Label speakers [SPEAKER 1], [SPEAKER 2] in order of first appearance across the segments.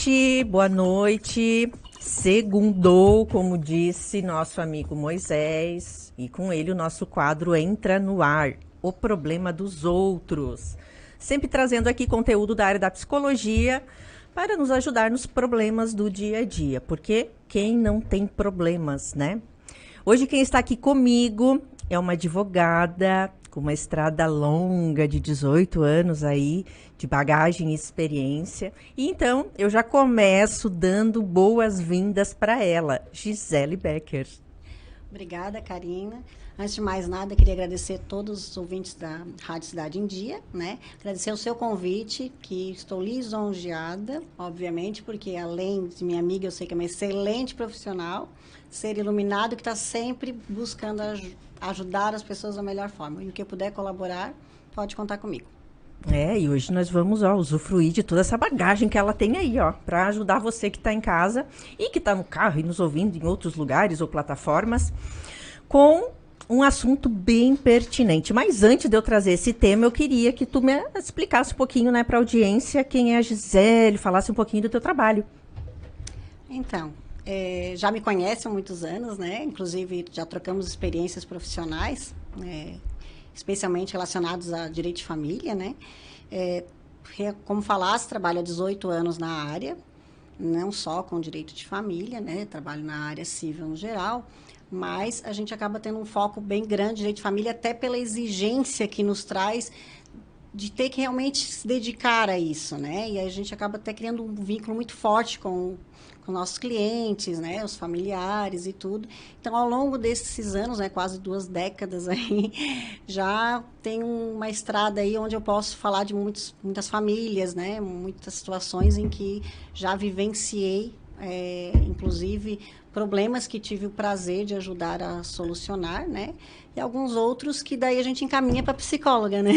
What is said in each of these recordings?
[SPEAKER 1] gente, boa noite. Segundou, como disse nosso amigo Moisés, e com ele o nosso quadro Entra no Ar, o problema dos outros. Sempre trazendo aqui conteúdo da área da psicologia para nos ajudar nos problemas do dia a dia, porque quem não tem problemas, né? Hoje quem está aqui comigo é uma advogada com uma estrada longa de 18 anos aí, de bagagem e experiência. E então, eu já começo dando boas-vindas para ela, Gisele Becker.
[SPEAKER 2] Obrigada, Karina. Antes de mais nada, queria agradecer a todos os ouvintes da Rádio Cidade em Dia, né? Agradecer o seu convite, que estou lisonjeada, obviamente, porque além de minha amiga, eu sei que é uma excelente profissional, ser iluminado, que está sempre buscando ajudar as pessoas da melhor forma. E o que eu puder colaborar, pode contar comigo.
[SPEAKER 1] E hoje nós vamos usufruir de toda essa bagagem que ela tem aí, para ajudar você que está em casa e que está no carro e nos ouvindo em outros lugares ou plataformas, com um assunto bem pertinente. Mas antes de eu trazer esse tema, eu queria que tu me explicasse um pouquinho, né, para a audiência, quem é a Gisele, falasse um pouquinho do teu trabalho.
[SPEAKER 2] Então, já me conhece há muitos anos, né? Inclusive, já trocamos experiências profissionais, especialmente relacionados a direito de família, né? Como falasse, trabalho há 18 anos na área, não só com direito de família, né? Trabalho na área civil no geral, mas a gente acaba tendo um foco bem grande, direito de família, até pela exigência que nos traz de ter que realmente se dedicar a isso, né? E a gente acaba até criando um vínculo muito forte com nossos clientes, né? Os familiares e tudo. Então, ao longo desses anos, né? Quase 2 décadas aí, já tem uma estrada aí onde eu posso falar de muitas famílias, né? Muitas situações em que já vivenciei, inclusive problemas que tive o prazer de ajudar a solucionar, né? E alguns outros que daí a gente encaminha para psicóloga, né?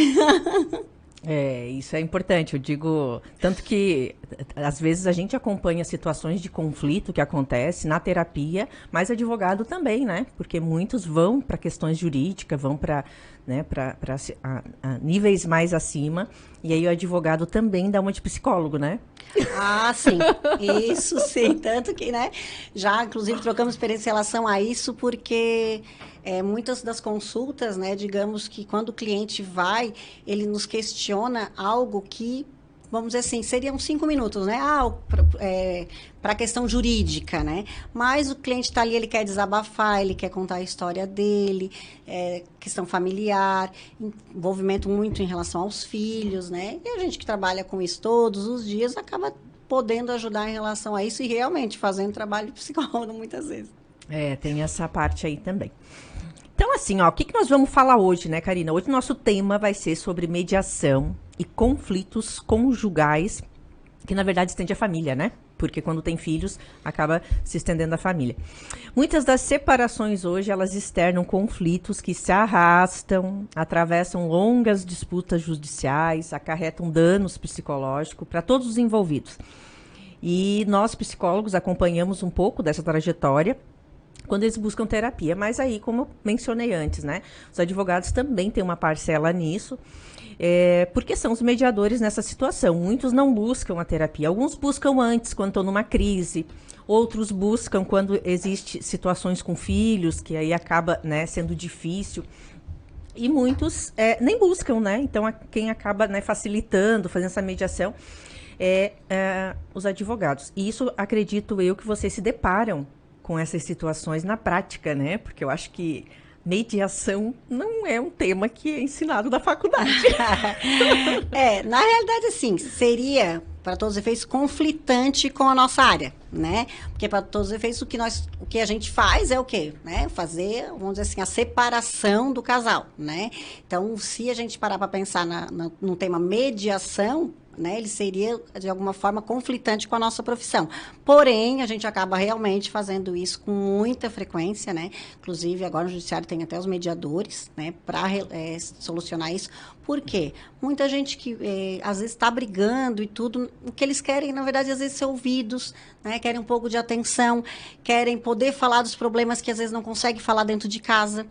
[SPEAKER 1] Isso é importante, eu digo, tanto que às vezes a gente acompanha situações de conflito que acontece na terapia, mas advogado também, né? Porque muitos vão para questões jurídicas, vão para, né, para níveis mais acima, e aí o advogado também dá uma de psicólogo, né?
[SPEAKER 2] Ah, sim, isso sim, tanto que, né, já inclusive trocamos experiência em relação a isso, porque muitas das consultas, né, digamos que quando o cliente vai, ele nos questiona algo que, vamos dizer assim, seriam 5 minutos, né, para a questão jurídica, né, mas o cliente está ali, ele quer desabafar, ele quer contar a história dele, questão familiar, envolvimento muito em relação aos filhos, né, e a gente que trabalha com isso todos os dias acaba podendo ajudar em relação a isso e realmente fazendo trabalho de psicólogo muitas vezes.
[SPEAKER 1] Tem essa parte aí também. Então, assim, o que nós vamos falar hoje, né, Karina? Hoje o nosso tema vai ser sobre mediação e conflitos conjugais, que na verdade estende a família, né? Porque quando tem filhos, acaba se estendendo a família. Muitas das separações hoje, elas externam conflitos que se arrastam, atravessam longas disputas judiciais, acarretam danos psicológicos para todos os envolvidos. E nós, psicólogos, acompanhamos um pouco dessa trajetória quando eles buscam terapia. Mas aí, como eu mencionei antes, né? Os advogados também têm uma parcela nisso, porque são os mediadores nessa situação. Muitos não buscam a terapia. Alguns buscam antes, quando estão numa crise. Outros buscam quando existem situações com filhos, que aí acaba, né, sendo difícil. E muitos nem buscam, né? Então, quem acaba, né, facilitando, fazendo essa mediação, os advogados. E isso, acredito eu, que vocês se deparam com essas situações na prática, né? Porque eu acho que mediação não é um tema que é ensinado na faculdade.
[SPEAKER 2] Na realidade, assim, seria, para todos os efeitos, conflitante com a nossa área, né? Porque, para todos os efeitos, o que a gente faz é o quê? Né? Fazer, vamos dizer assim, a separação do casal, né? Então, se a gente parar para pensar no tema mediação, né, ele seria, de alguma forma, conflitante com a nossa profissão. Porém, a gente acaba realmente fazendo isso com muita frequência, né? Inclusive, agora no judiciário tem até os mediadores, né, para solucionar isso. Por quê? Muita gente que, às vezes, está brigando e tudo, o que eles querem, na verdade, às vezes, ser ouvidos, né? Querem um pouco de atenção, querem poder falar dos problemas que, às vezes, não conseguem falar dentro de casa,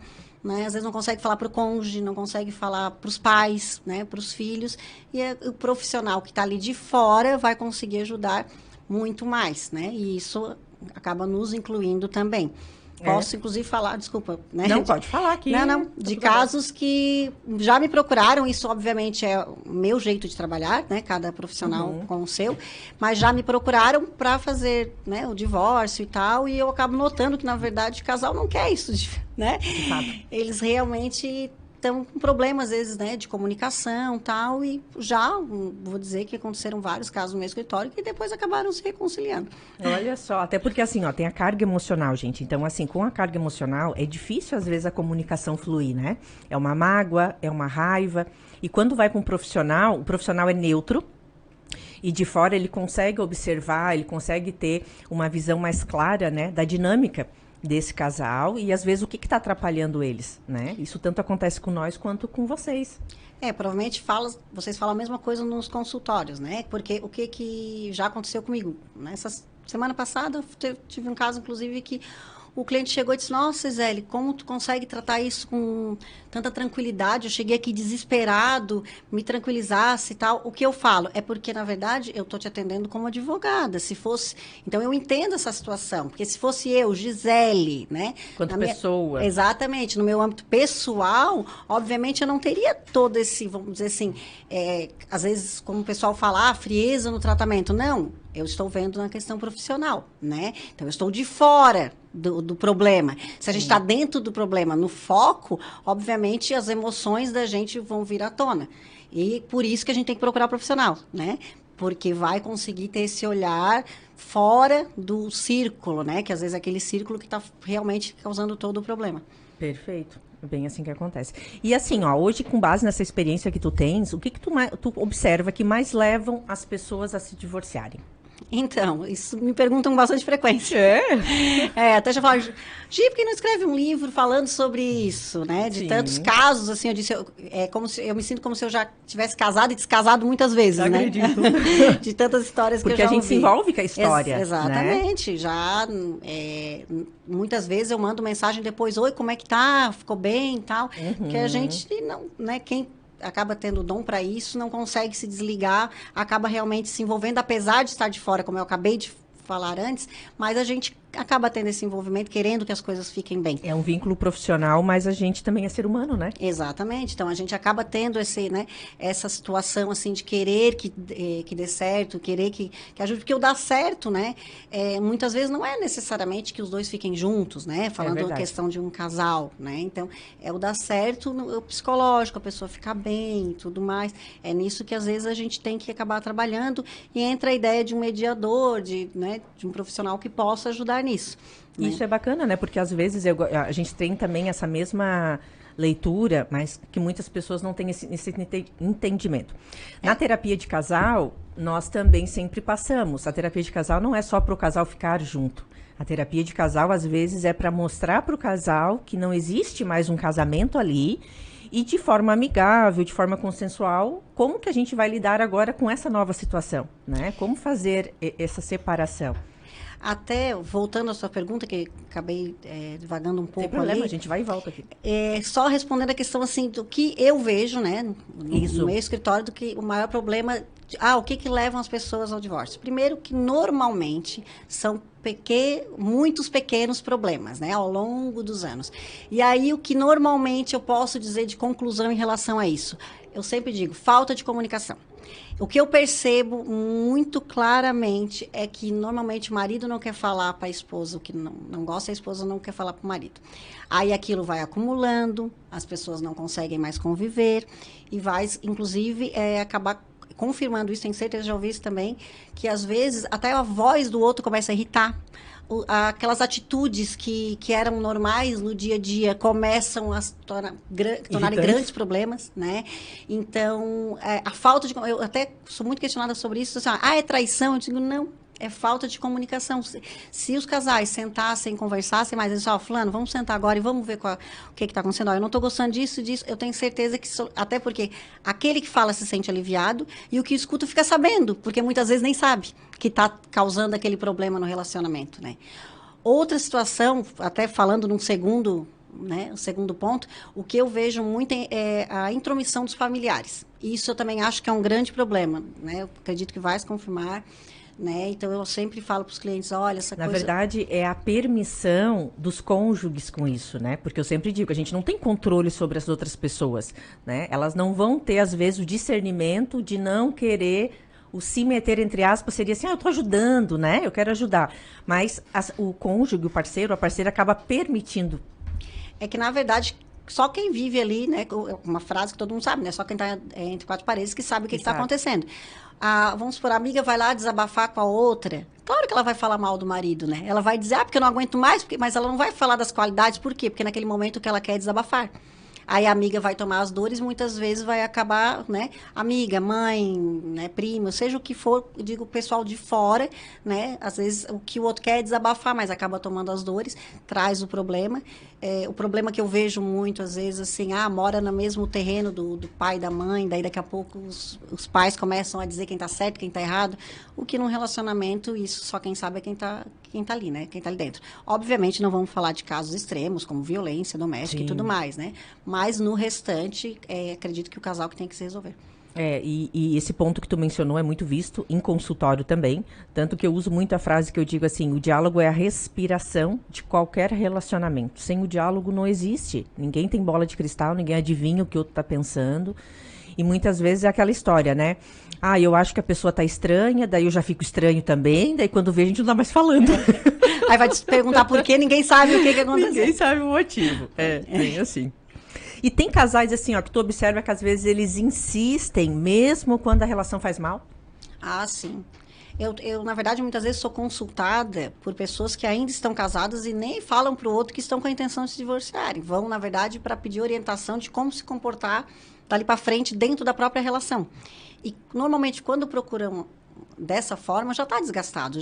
[SPEAKER 2] né? Às vezes não consegue falar para o cônjuge, não consegue falar para os pais, né? Para os filhos. E o profissional que está ali de fora vai conseguir ajudar muito mais, né? E isso acaba nos incluindo também. Posso, inclusive, falar, desculpa, né?
[SPEAKER 1] Não, pode falar aqui.
[SPEAKER 2] Não, de casos que já me procuraram, isso obviamente é o meu jeito de trabalhar, né? Cada profissional com o seu, mas já me procuraram para fazer, né, o divórcio e tal, e eu acabo notando que, na verdade, o casal não quer isso, né?
[SPEAKER 1] De fato.
[SPEAKER 2] Eles realmente estão com problemas, às vezes, né, de comunicação e tal, e já, vou dizer que aconteceram vários casos no meu escritório que depois acabaram se reconciliando.
[SPEAKER 1] Olha só, até porque assim, ó, tem a carga emocional, gente. Então, assim, com a carga emocional, é difícil, às vezes, a comunicação fluir, né? É uma mágoa, é uma raiva. E quando vai com um profissional, o profissional é neutro, e de fora ele consegue observar, ele consegue ter uma visão mais clara, né, da dinâmica desse casal e, às vezes, o que está atrapalhando eles, né? Isso tanto acontece com nós quanto com vocês.
[SPEAKER 2] Provavelmente vocês falam a mesma coisa nos consultórios, né? Porque o que já aconteceu comigo? Nessa semana passada, eu tive um caso, inclusive, que o cliente chegou e disse, nossa, Gisele, como tu consegue tratar isso com tanta tranquilidade? Eu cheguei aqui desesperado, me tranquilizasse e tal. O que eu falo é porque, na verdade, eu estou te atendendo como advogada. Se fosse... Então, eu entendo essa situação. Porque se fosse eu, Gisele, né?
[SPEAKER 1] Quanto pessoa.
[SPEAKER 2] Exatamente. No meu âmbito pessoal, obviamente, eu não teria todo esse, vamos dizer assim, às vezes, como o pessoal fala, frieza no tratamento. Não. Eu estou vendo na questão profissional, né? Então, eu estou de fora do problema. Se a gente está dentro do problema, no foco, obviamente, as emoções da gente vão vir à tona. E por isso que a gente tem que procurar profissional, né? Porque vai conseguir ter esse olhar fora do círculo, né? Que às vezes é aquele círculo que está realmente causando todo o problema.
[SPEAKER 1] Perfeito. Bem assim que acontece. E assim, ó, hoje, com base nessa experiência que tu tens, o que tu observa que mais levam as pessoas a se divorciarem?
[SPEAKER 2] Então, isso me perguntam com bastante frequência. Até já falaram, Gi, por que não escreve um livro falando sobre isso, né? De tantos casos, assim, eu disse, eu me sinto como se eu já tivesse casado e descasado muitas vezes,
[SPEAKER 1] eu
[SPEAKER 2] né?
[SPEAKER 1] Acredito.
[SPEAKER 2] De tantas histórias que eu já ouvi.
[SPEAKER 1] Porque a gente se envolve com a história,
[SPEAKER 2] exatamente.
[SPEAKER 1] Né?
[SPEAKER 2] Já, muitas vezes eu mando mensagem depois, oi, como é que tá? Ficou bem e tal? Que a gente não, né? Quem acaba tendo dom para isso, não consegue se desligar, acaba realmente se envolvendo, apesar de estar de fora, como eu acabei de falar antes, mas a gente acaba tendo esse envolvimento, querendo que as coisas fiquem bem.
[SPEAKER 1] É um vínculo profissional, mas a gente também é ser humano, né?
[SPEAKER 2] Exatamente. Então, a gente acaba tendo essa situação, assim, de querer que dê certo, querer que ajude, porque o dar certo, né, muitas vezes não é necessariamente que os dois fiquem juntos, né, falando a questão de um casal, né, então, o dar certo no psicológico, a pessoa ficar bem e tudo mais, é nisso que às vezes a gente tem que acabar trabalhando e entra a ideia de um mediador, de um profissional que possa ajudar nisso.
[SPEAKER 1] Isso é bacana, né? Porque às vezes a gente tem também essa mesma leitura, mas que muitas pessoas não têm esse entendimento. Na terapia de casal, nós também sempre passamos. A terapia de casal não é só para o casal ficar junto. A terapia de casal, às vezes, é para mostrar para o casal que não existe mais um casamento ali e de forma amigável, de forma consensual, como que a gente vai lidar agora com essa nova situação, né? Como fazer essa separação?
[SPEAKER 2] Até, voltando à sua pergunta, que acabei divagando um pouco.
[SPEAKER 1] Sem problema,
[SPEAKER 2] ali,
[SPEAKER 1] a gente vai e volta aqui.
[SPEAKER 2] Só respondendo a questão, assim, do que eu vejo, né, no meu escritório, do que o maior problema... o que levam as pessoas ao divórcio? Primeiro, que normalmente são muitos pequenos problemas, né, ao longo dos anos. E aí, o que normalmente eu posso dizer de conclusão em relação a isso? Eu sempre digo, falta de comunicação. O que eu percebo muito claramente é que, normalmente, o marido não quer falar para a esposa o que não gosta, a esposa não quer falar para o marido. Aí, aquilo vai acumulando, as pessoas não conseguem mais conviver e vai, inclusive, acabar confirmando isso, tenho certeza, já ouvi isso também, que, às vezes, até a voz do outro começa a irritar. Aquelas atitudes que eram normais no dia a dia começam a se tornarem grandes problemas, né? Então, a falta de... Eu até sou muito questionada sobre isso. Assim, é traição? Eu digo, não. É falta de comunicação. Se os casais sentassem, conversassem mais, eles falam, fulano, vamos sentar agora e vamos ver o que está acontecendo. Eu não estou gostando disso. Eu tenho certeza que... Até porque aquele que fala se sente aliviado e o que escuta fica sabendo, porque muitas vezes nem sabe que está causando aquele problema no relacionamento, né? Outra situação, até falando num segundo... Né, o segundo ponto, o que eu vejo muito é a intromissão dos familiares. Isso eu também acho que é um grande problema, né? Eu acredito que vai se confirmar. né? Então, eu sempre falo para os clientes, olha, essa
[SPEAKER 1] Na
[SPEAKER 2] coisa...
[SPEAKER 1] verdade, é a permissão dos cônjuges com isso, né? Porque eu sempre digo, a gente não tem controle sobre as outras pessoas, né? Elas não vão ter, às vezes, o discernimento de não querer... O se meter, entre aspas, seria assim, eu tô ajudando, né? Eu quero ajudar. Mas o cônjuge, o parceiro, a parceira acaba permitindo.
[SPEAKER 2] É que, na verdade, só quem vive ali, né? Uma frase que todo mundo sabe, né? Só quem está entre quatro paredes que sabe o que está acontecendo. Vamos supor, a amiga vai lá desabafar com a outra. Claro que ela vai falar mal do marido, né? Ela vai dizer, porque eu não aguento mais, mas ela não vai falar das qualidades. Por quê? Porque naquele momento que ela quer desabafar. Aí a amiga vai tomar as dores, muitas vezes vai acabar, né? Amiga, mãe, né? Primo, seja o que for, eu digo, o pessoal de fora, né? Às vezes o que o outro quer é desabafar, mas acaba tomando as dores, traz o problema. O problema que eu vejo muito, às vezes, assim, mora no mesmo terreno do pai e da mãe, daí daqui a pouco os pais começam a dizer quem tá certo, quem tá errado. O que num relacionamento, isso só quem sabe é quem tá ali, né? Quem tá ali dentro. Obviamente, não vamos falar de casos extremos, como violência doméstica e tudo mais, né? Mas no restante, acredito que o casal que tem que se resolver.
[SPEAKER 1] E esse ponto que tu mencionou é muito visto em consultório também, tanto que eu uso muito a frase que eu digo assim, o diálogo é a respiração de qualquer relacionamento. Sem o diálogo não existe. Ninguém tem bola de cristal, ninguém adivinha o que o outro está pensando. E muitas vezes é aquela história, né? Eu acho que a pessoa tá estranha, daí eu já fico estranho também, daí quando vê a gente não tá mais falando.
[SPEAKER 2] Aí vai te perguntar por quê, ninguém sabe o que aconteceu.
[SPEAKER 1] Ninguém sabe o motivo. Bem assim. E tem casais assim, ó, que tu observa que às vezes eles insistem, mesmo quando a relação faz mal?
[SPEAKER 2] Sim. Eu, na verdade, muitas vezes sou consultada por pessoas que ainda estão casadas e nem falam para o outro que estão com a intenção de se divorciarem. Vão, na verdade, para pedir orientação de como se comportar dali para frente dentro da própria relação. E, normalmente, quando procuram dessa forma, já está desgastado.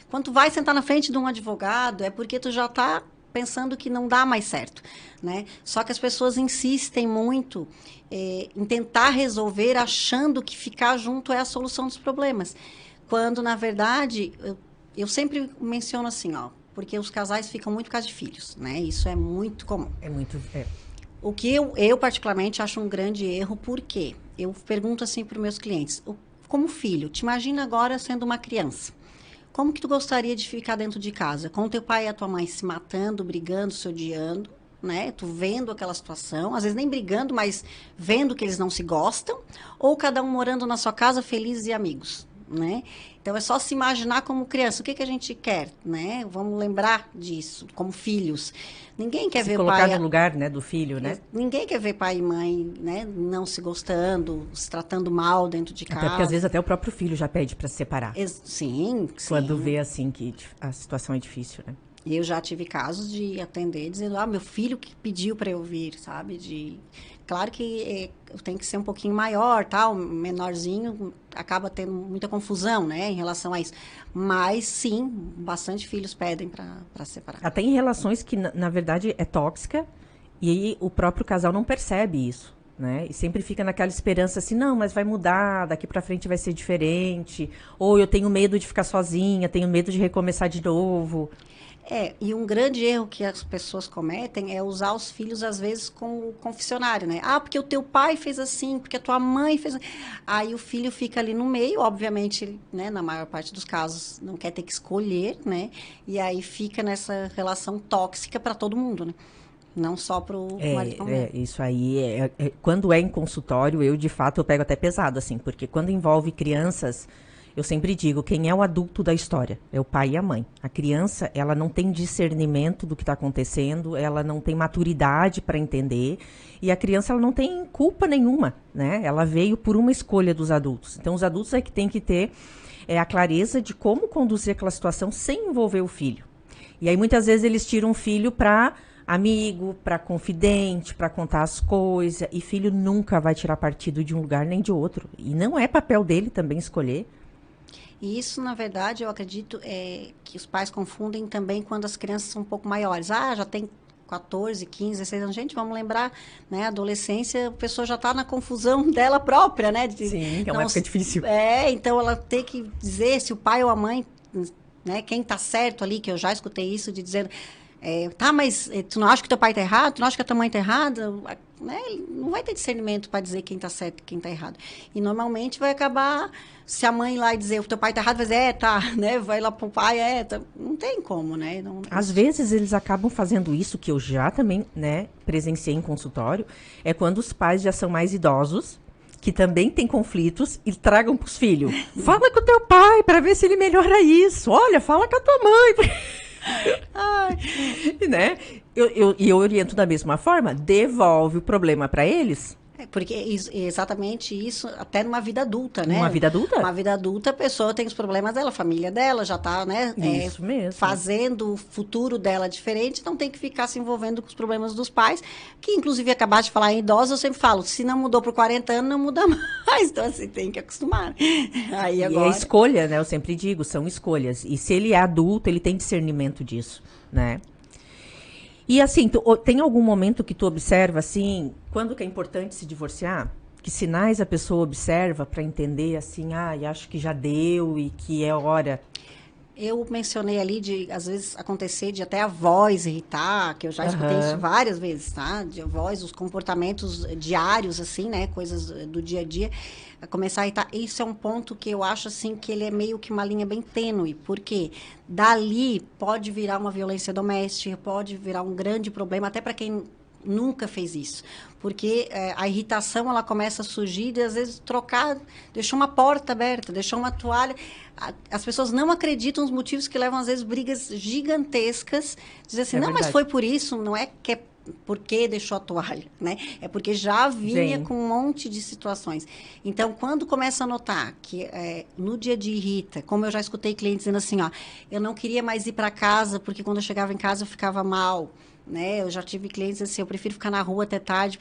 [SPEAKER 2] Quando tu vai sentar na frente de um advogado, é porque tu já está pensando que não dá mais certo, né? Só que as pessoas insistem muito em tentar resolver achando que ficar junto é a solução dos problemas. Quando, na verdade, eu sempre menciono assim, porque os casais ficam muito por causa de filhos, né? Isso é muito comum. O que eu particularmente acho um grande erro, porque eu pergunto assim para os meus clientes, como filho, te imagina agora sendo uma criança. Como que tu gostaria de ficar dentro de casa? Com o teu pai e a tua mãe se matando, brigando, se odiando, né? Tu vendo aquela situação, às vezes nem brigando, mas vendo que eles não se gostam, ou cada um morando na sua casa, felizes e amigos, né? Então, é só se imaginar como criança. O que a gente quer, né? Vamos lembrar disso, como filhos. Ninguém quer ver
[SPEAKER 1] colocar no lugar, né, do filho, né?
[SPEAKER 2] Ninguém quer ver pai e mãe, né, não se gostando, se tratando mal dentro de casa.
[SPEAKER 1] Até porque, às vezes, até o próprio filho já pede para se separar.
[SPEAKER 2] Sim.
[SPEAKER 1] Quando vê, assim, que a situação é difícil, né?
[SPEAKER 2] Eu já tive casos de atender dizendo, meu filho que pediu para eu vir, sabe? Claro que eu tenho que ser um pouquinho maior, tal, menorzinho, acaba tendo muita confusão, né, em relação a isso. Mas, sim, bastante filhos pedem para separar.
[SPEAKER 1] Até em relações que, na verdade, é tóxica, e aí o próprio casal não percebe isso, né? E sempre fica naquela esperança assim, não, mas vai mudar, daqui para frente vai ser diferente, ou eu tenho medo de ficar sozinha, tenho medo de recomeçar de novo.
[SPEAKER 2] E um grande erro que as pessoas cometem é usar os filhos, às vezes, como confessionário, né? Porque o teu pai fez assim, porque a tua mãe fez assim. Aí o filho fica ali no meio, obviamente, né? Na maior parte dos casos, não quer ter que escolher, né? E aí fica nessa relação tóxica para todo mundo, né? Não só para o marido e pra mulher.
[SPEAKER 1] Isso aí, quando é em consultório, eu, de fato, eu pego até pesado, assim, porque quando envolve crianças... Eu sempre digo, quem é o adulto da história? É o pai e a mãe. A criança, ela não tem discernimento do que está acontecendo, ela não tem maturidade para entender, e a criança ela não tem culpa nenhuma, né? Ela veio por uma escolha dos adultos. Então, os adultos é que tem que ter a clareza de como conduzir aquela situação sem envolver o filho. E aí, muitas vezes, eles tiram o filho para amigo, para confidente, para contar as coisas, e filho nunca vai tirar partido de um lugar nem de outro. E não é papel dele também escolher.
[SPEAKER 2] E isso, na verdade, eu acredito que os pais confundem também quando as crianças são um pouco maiores. Já tem 14, 15, 16 anos. Gente, vamos lembrar, né? Adolescência, a pessoa já está na confusão dela própria, né?
[SPEAKER 1] Sim, é uma época difícil.
[SPEAKER 2] Então ela tem que dizer se o pai ou a mãe, né? Quem está certo ali, que eu já escutei isso, de dizer... Tá, mas tu não acha que teu pai tá errado? Tu não acha que a tua mãe tá errada? Né? Ele não vai ter discernimento para dizer quem tá certo e quem tá errado. E normalmente vai acabar, se a mãe ir lá e dizer o teu pai tá errado, vai dizer, tá, né? Vai lá pro pai, tá. Não tem como, né? Não,
[SPEAKER 1] Às vezes eles acabam fazendo isso, que eu já também, né, presenciei em consultório, é quando os pais já são mais idosos, que também têm conflitos, e tragam pros filhos. Fala com o teu pai para ver se ele melhora isso. Olha, fala com a tua mãe. Ai, né? Eu oriento da mesma forma, devolve o problema para eles.
[SPEAKER 2] Porque exatamente isso, até numa vida adulta, né?
[SPEAKER 1] Uma vida adulta?
[SPEAKER 2] Uma vida adulta, a pessoa tem os problemas dela, a família dela já está, né?
[SPEAKER 1] Isso mesmo.
[SPEAKER 2] Fazendo o futuro dela diferente, não tem que ficar se envolvendo com os problemas dos pais, que inclusive acabaste de falar em idosos, eu sempre falo, se não mudou por 40 anos, não muda mais. Então, assim, tem que acostumar. Aí agora...
[SPEAKER 1] E é escolha, né? Eu sempre digo, são escolhas. E se ele é adulto, ele tem discernimento disso, né? E assim, tem algum momento que tu observa, assim, quando que é importante se divorciar? Que sinais a pessoa observa para entender, assim, acho que já deu e que é hora?
[SPEAKER 2] Eu mencionei ali de, às vezes, acontecer de até a voz irritar, que eu já escutei isso várias vezes, tá? De a voz, os comportamentos diários, assim, né? Coisas do dia a dia, começar a irritar. Isso é um ponto que eu acho, assim, que ele é meio que uma linha bem tênue, porque dali pode virar uma violência doméstica, pode virar um grande problema, até para quem nunca fez isso, porque a irritação ela começa a surgir e às vezes deixou uma porta aberta, deixou uma toalha, as pessoas não acreditam nos motivos que levam às vezes brigas gigantescas, dizer assim, não, mas foi por isso, não é que é porque deixou a toalha, né? É porque já vinha com um monte de situações. Então, quando começa a notar que no dia a dia irrita, como eu já escutei clientes dizendo assim, eu não queria mais ir para casa porque quando eu chegava em casa eu ficava mal, né? Eu já tive clientes assim, eu prefiro ficar na rua até tarde.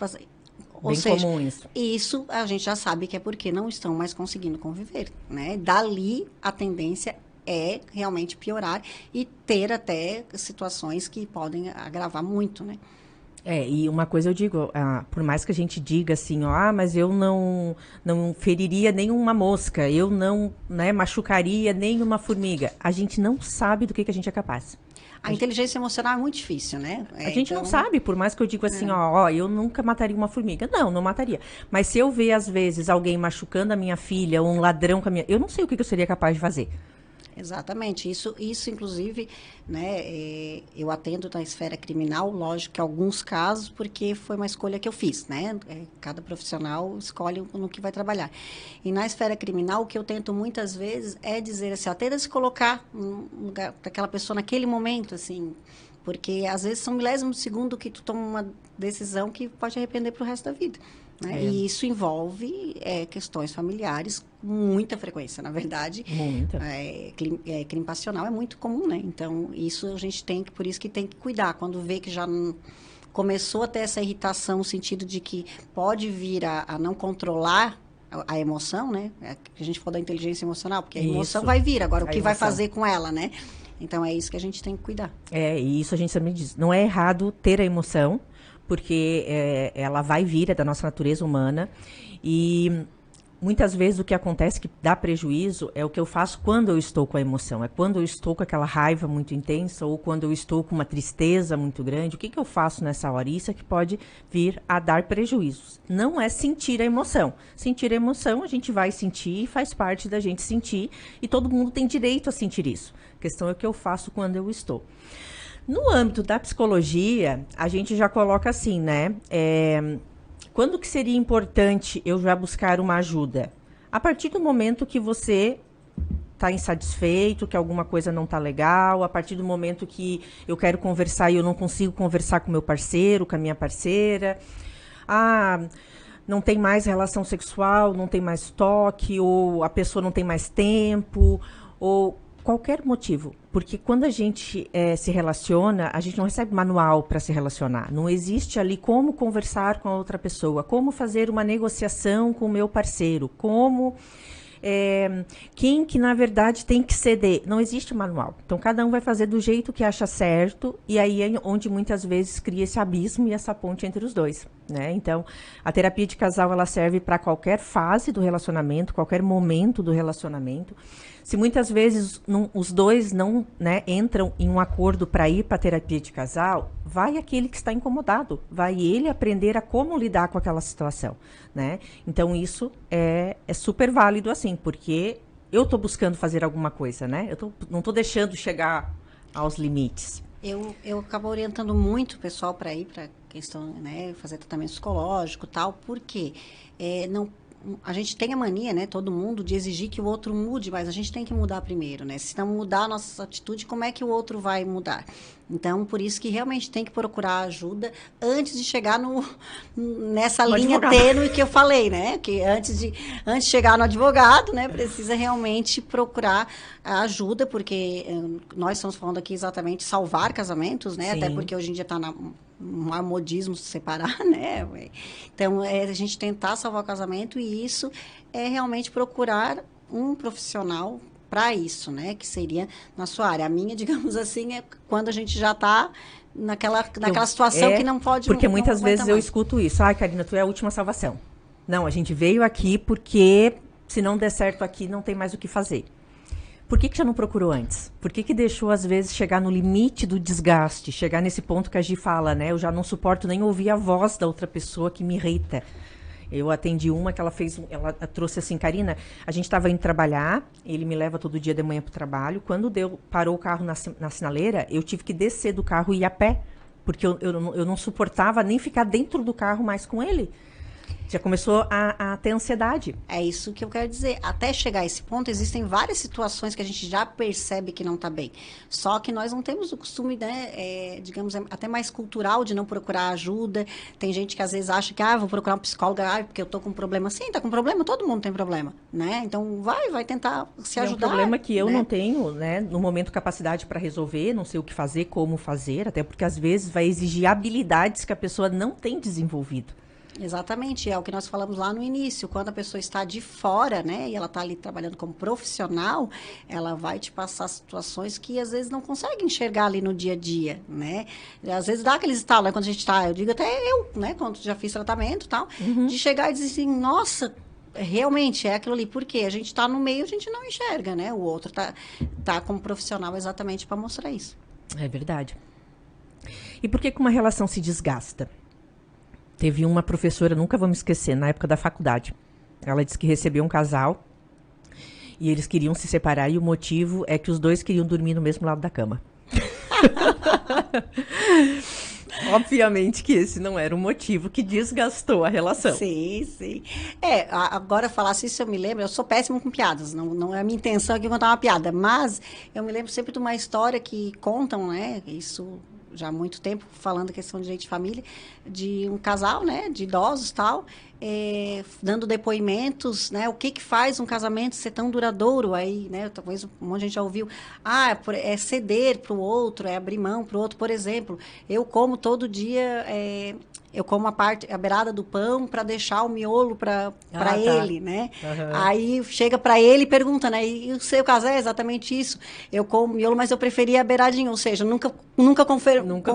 [SPEAKER 2] Ou seja,
[SPEAKER 1] comum isso.
[SPEAKER 2] Isso a gente já sabe que é porque não estão mais conseguindo conviver, né? Dali a tendência é realmente piorar e ter até situações que podem agravar muito, né?
[SPEAKER 1] E uma coisa eu digo, por mais que a gente diga assim, mas eu não feriria nenhuma mosca, eu não, né, machucaria nenhuma formiga. A gente não sabe do que a gente é capaz.
[SPEAKER 2] A inteligência emocional é muito difícil, né?
[SPEAKER 1] A gente não sabe, por mais que eu diga assim, eu nunca mataria uma formiga. Não mataria. Mas se eu ver, às vezes, alguém machucando a minha filha, ou um ladrão com a minha... Eu não sei o que eu seria capaz de fazer.
[SPEAKER 2] Exatamente. Isso inclusive, né, eu atendo na esfera criminal, lógico que alguns casos, porque foi uma escolha que eu fiz, né? Cada profissional escolhe no que vai trabalhar. E na esfera criminal, o que eu tento muitas vezes é dizer assim, tenta se colocar no lugar daquela pessoa naquele momento, assim, porque às vezes são milésimos de segundo que tu toma uma decisão que pode arrepender para o resto da vida. Né? E isso envolve questões familiares com muita frequência, na verdade.
[SPEAKER 1] Muita.
[SPEAKER 2] Crime passional é muito comum, né? Então, isso a gente por isso que tem que cuidar. Quando vê que já começou a ter essa irritação, no sentido de que pode vir a não controlar a emoção, né? A gente falou da inteligência emocional, porque a emoção vai vir. Agora, o que vai fazer com ela, né? Então, é isso que a gente tem que cuidar.
[SPEAKER 1] E isso a gente também diz. Não é errado ter a emoção, porque ela vai vir, é da nossa natureza humana, e muitas vezes o que acontece que dá prejuízo é o que eu faço quando eu estou com a emoção, é quando eu estou com aquela raiva muito intensa, ou quando eu estou com uma tristeza muito grande, o que eu faço nessa hora? Isso é que pode vir a dar prejuízos. Não é sentir a emoção. Sentir a emoção, a gente vai sentir, faz parte da gente sentir, e todo mundo tem direito a sentir isso. A questão é o que eu faço quando eu estou. No âmbito da psicologia, a gente já coloca assim, né? Quando que seria importante eu já buscar uma ajuda? A partir do momento que você está insatisfeito, que alguma coisa não está legal, a partir do momento que eu quero conversar e eu não consigo conversar com meu parceiro, com a minha parceira. Não tem mais relação sexual, não tem mais toque, ou a pessoa não tem mais tempo, ou... qualquer motivo, porque quando a gente se relaciona, a gente não recebe manual para se relacionar. Não existe ali como conversar com a outra pessoa, como fazer uma negociação com o meu parceiro, como Quem que, na verdade, tem que ceder? Não existe manual. Então, cada um vai fazer do jeito que acha certo, e aí é onde muitas vezes cria esse abismo e essa ponte entre os dois, né? Então, a terapia de casal, ela serve para qualquer fase do relacionamento, qualquer momento do relacionamento. Se muitas vezes os dois não, né, entram em um acordo para ir para a terapia de casal, vai aquele que está incomodado, vai ele aprender a como lidar com aquela situação, né? Então isso é super válido assim, porque eu estou buscando fazer alguma coisa, né? Não estou deixando chegar aos limites.
[SPEAKER 2] Eu acabo orientando muito o pessoal para ir para questão, né, fazer tratamento psicológico, tal, porque não a gente tem a mania, né, todo mundo, de exigir que o outro mude, mas a gente tem que mudar primeiro, né? Se não mudar a nossa atitude, como é que o outro vai mudar? Então, por isso que realmente tem que procurar ajuda antes de chegar nessa linha tênue que eu falei, né? Que antes de chegar no advogado, né, precisa realmente procurar a ajuda, porque nós estamos falando aqui exatamente salvar casamentos, né? Sim. Até porque hoje em dia está um modismo se separar, né? Então, a gente tentar salvar o casamento, e isso é realmente procurar um profissional para isso, né? Que seria na sua área. A minha, digamos assim, é quando a gente já está naquela situação que não pode...
[SPEAKER 1] Porque muitas vezes eu escuto isso. Ai, Karina, tu é a última salvação. Não, a gente veio aqui porque se não der certo aqui, não tem mais o que fazer. Por que já não procurou antes? Por que deixou, às vezes, chegar no limite do desgaste? Chegar nesse ponto que a Gi fala, né? Eu já não suporto nem ouvir a voz da outra pessoa que me irrita. Eu atendi uma que ela trouxe assim, Karina, a gente estava indo trabalhar, ele me leva todo dia de manhã para o trabalho. Quando parou o carro na sinaleira, eu tive que descer do carro e ir a pé, porque eu não suportava nem ficar dentro do carro mais com ele. Já começou a ter ansiedade.
[SPEAKER 2] É isso que eu quero dizer. Até chegar a esse ponto, existem várias situações que a gente já percebe que não está bem. Só que nós não temos o costume, né, digamos, até mais cultural de não procurar ajuda. Tem gente que às vezes acha que, vou procurar um psicólogo, porque eu estou com problema. Sim, está com problema, todo mundo tem problema, né? Então, vai tentar se ajudar.
[SPEAKER 1] É um problema que eu não tenho, né, no momento, capacidade para resolver, não sei o que fazer, como fazer, até porque às vezes vai exigir habilidades que a pessoa não tem desenvolvido.
[SPEAKER 2] Exatamente, é o que nós falamos lá no início. Quando a pessoa está de fora, né, e ela está ali trabalhando como profissional, ela vai te passar situações que às vezes não consegue enxergar ali no dia a dia, né? Às vezes dá aqueles estalos, né, quando a gente está, eu digo até eu, né, quando já fiz tratamento e tal, de chegar e dizer assim, nossa, realmente é aquilo ali, porque a gente está no meio, a gente não enxerga, né? O outro tá como profissional exatamente para mostrar isso.
[SPEAKER 1] É verdade. E por que uma relação se desgasta? Teve uma professora, nunca vou me esquecer, na época da faculdade. Ela disse que recebeu um casal e eles queriam se separar, e o motivo é que os dois queriam dormir no mesmo lado da cama. Obviamente que esse não era o motivo que desgastou a relação.
[SPEAKER 2] Sim, sim. Agora falar assim, se eu me lembro, eu sou péssima com piadas, não é a minha intenção aqui contar uma piada, mas eu me lembro sempre de uma história que contam, né, isso já há muito tempo, falando questão de direito de família, de um casal, né, de idosos, tal, dando depoimentos, né, o que faz um casamento ser tão duradouro, aí, né, talvez um monte de gente já ouviu, é ceder para o outro, é abrir mão para o outro, por exemplo, eu como todo dia, eu como a beirada do pão para deixar o miolo para ele, né? Uhum. Aí chega para ele e pergunta, né? E o seu casal é exatamente isso. Eu como miolo, mas eu preferia a beiradinha, ou seja, nunca conversaram. Nunca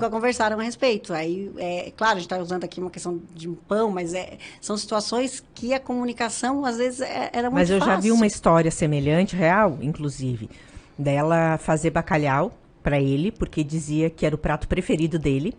[SPEAKER 2] conversaram a respeito. Aí, claro, a gente está usando aqui uma questão de um pão, mas são situações que a comunicação, às vezes, era muito fácil.
[SPEAKER 1] Mas eu já vi uma história semelhante, real, inclusive, dela fazer bacalhau para ele, porque dizia que era o prato preferido dele.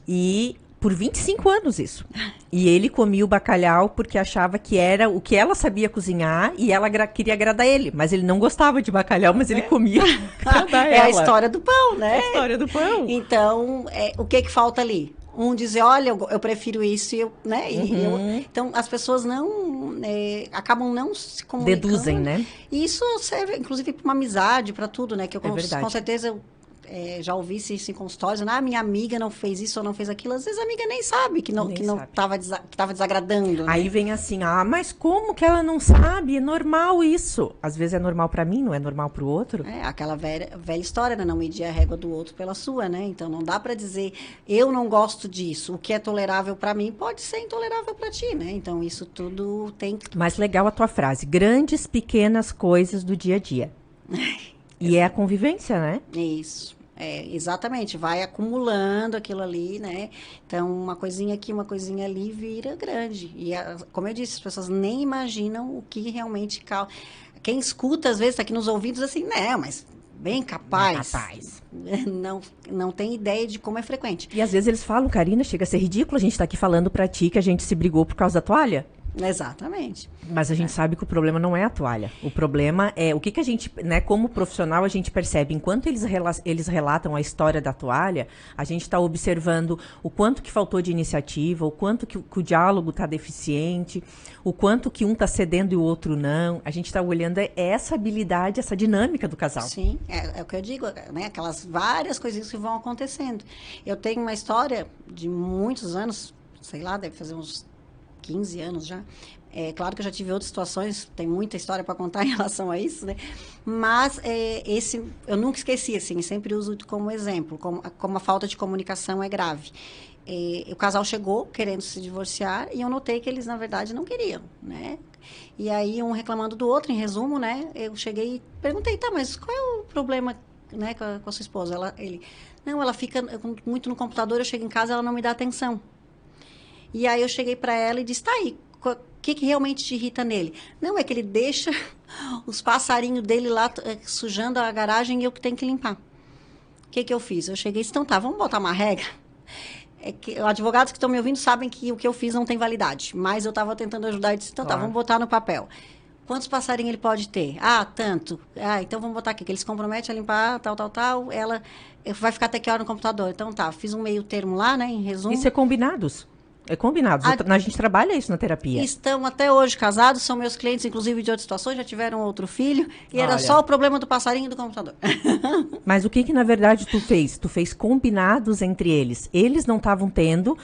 [SPEAKER 1] E por 25 anos isso. E ele comia o bacalhau porque achava que era o que ela sabia cozinhar e ela queria agradar ele. Mas ele não gostava de bacalhau, mas ele comia agradar ela.
[SPEAKER 2] É a história do pão, né?
[SPEAKER 1] É a história do pão.
[SPEAKER 2] Então, o que falta ali? Um dizer, olha, eu prefiro isso, né? Então, as pessoas acabam não se comunicando.
[SPEAKER 1] Deduzem, né?
[SPEAKER 2] E isso serve, inclusive, para uma amizade, para tudo, né? Que eu, com certeza... já ouvi isso em consultórios, minha amiga não fez isso ou não fez aquilo. Às vezes a amiga nem sabe que não estava desagradando. Né?
[SPEAKER 1] Aí vem assim, mas como que ela não sabe? É normal isso. Às vezes é normal para mim, não é normal para o outro.
[SPEAKER 2] Aquela velha história, né? Não medir a régua do outro pela sua, né? Então não dá para dizer, eu não gosto disso. O que é tolerável para mim pode ser intolerável para ti, né? Então isso tudo tem...
[SPEAKER 1] Mas legal a tua frase, grandes, pequenas coisas do dia a dia. E é a convivência, né?
[SPEAKER 2] Isso. Exatamente, vai acumulando aquilo ali, né? Então, uma coisinha aqui, uma coisinha ali vira grande. E, como eu disse, as pessoas nem imaginam o que realmente causa. Quem escuta, às vezes, está aqui nos ouvidos assim, mas bem capaz. Não tem ideia de como é frequente.
[SPEAKER 1] E às vezes eles falam, Karina, chega a ser ridículo a gente tá aqui falando pra ti que a gente se brigou por causa da toalha.
[SPEAKER 2] Exatamente.
[SPEAKER 1] Mas a gente sabe que o problema não é a toalha. O problema é o que a gente, né, como profissional, a gente percebe. Enquanto eles relatam a história da toalha, a gente está observando o quanto que faltou de iniciativa, o quanto que o diálogo está deficiente, o quanto que um está cedendo e o outro não. A gente está olhando essa habilidade, essa dinâmica do casal.
[SPEAKER 2] Sim, é o que eu digo, né? Aquelas várias coisinhas que vão acontecendo. Eu tenho uma história de muitos anos, sei lá, deve fazer uns 15 anos já. É claro que eu já tive outras situações, tem muita história para contar em relação a isso, né? Mas esse eu nunca esqueci, assim, sempre uso como exemplo, como a falta de comunicação é grave. O casal chegou querendo se divorciar e eu notei que eles, na verdade, não queriam, né? E aí, um reclamando do outro, em resumo, né? Eu cheguei e perguntei, mas qual é o problema, né, com a sua esposa? Ela fica muito no computador, eu chego em casa, ela não me dá atenção. E aí eu cheguei para ela e disse, aí, o que realmente te irrita nele? Não, é que ele deixa os passarinhos dele lá sujando a garagem e eu que tenho que limpar. O que eu fiz? Eu cheguei e disse, então tá, vamos botar uma regra. Advogados que estão me ouvindo sabem que o que eu fiz não tem validade, mas eu estava tentando ajudar e disse, então tá, vamos botar no papel. Quantos passarinhos ele pode ter? Tanto. Então vamos botar aqui, que ele se compromete a limpar, tal, ela vai ficar até que hora no computador. Então tá, fiz um meio termo lá, né, em resumo.
[SPEAKER 1] Isso é combinados? É combinado. A gente trabalha isso na terapia.
[SPEAKER 2] Estão até hoje casados, são meus clientes, inclusive de outras situações, já tiveram outro filho, e era só o problema do passarinho e do computador.
[SPEAKER 1] Mas o que na verdade tu fez? Tu fez combinados entre eles. Eles não estavam tendo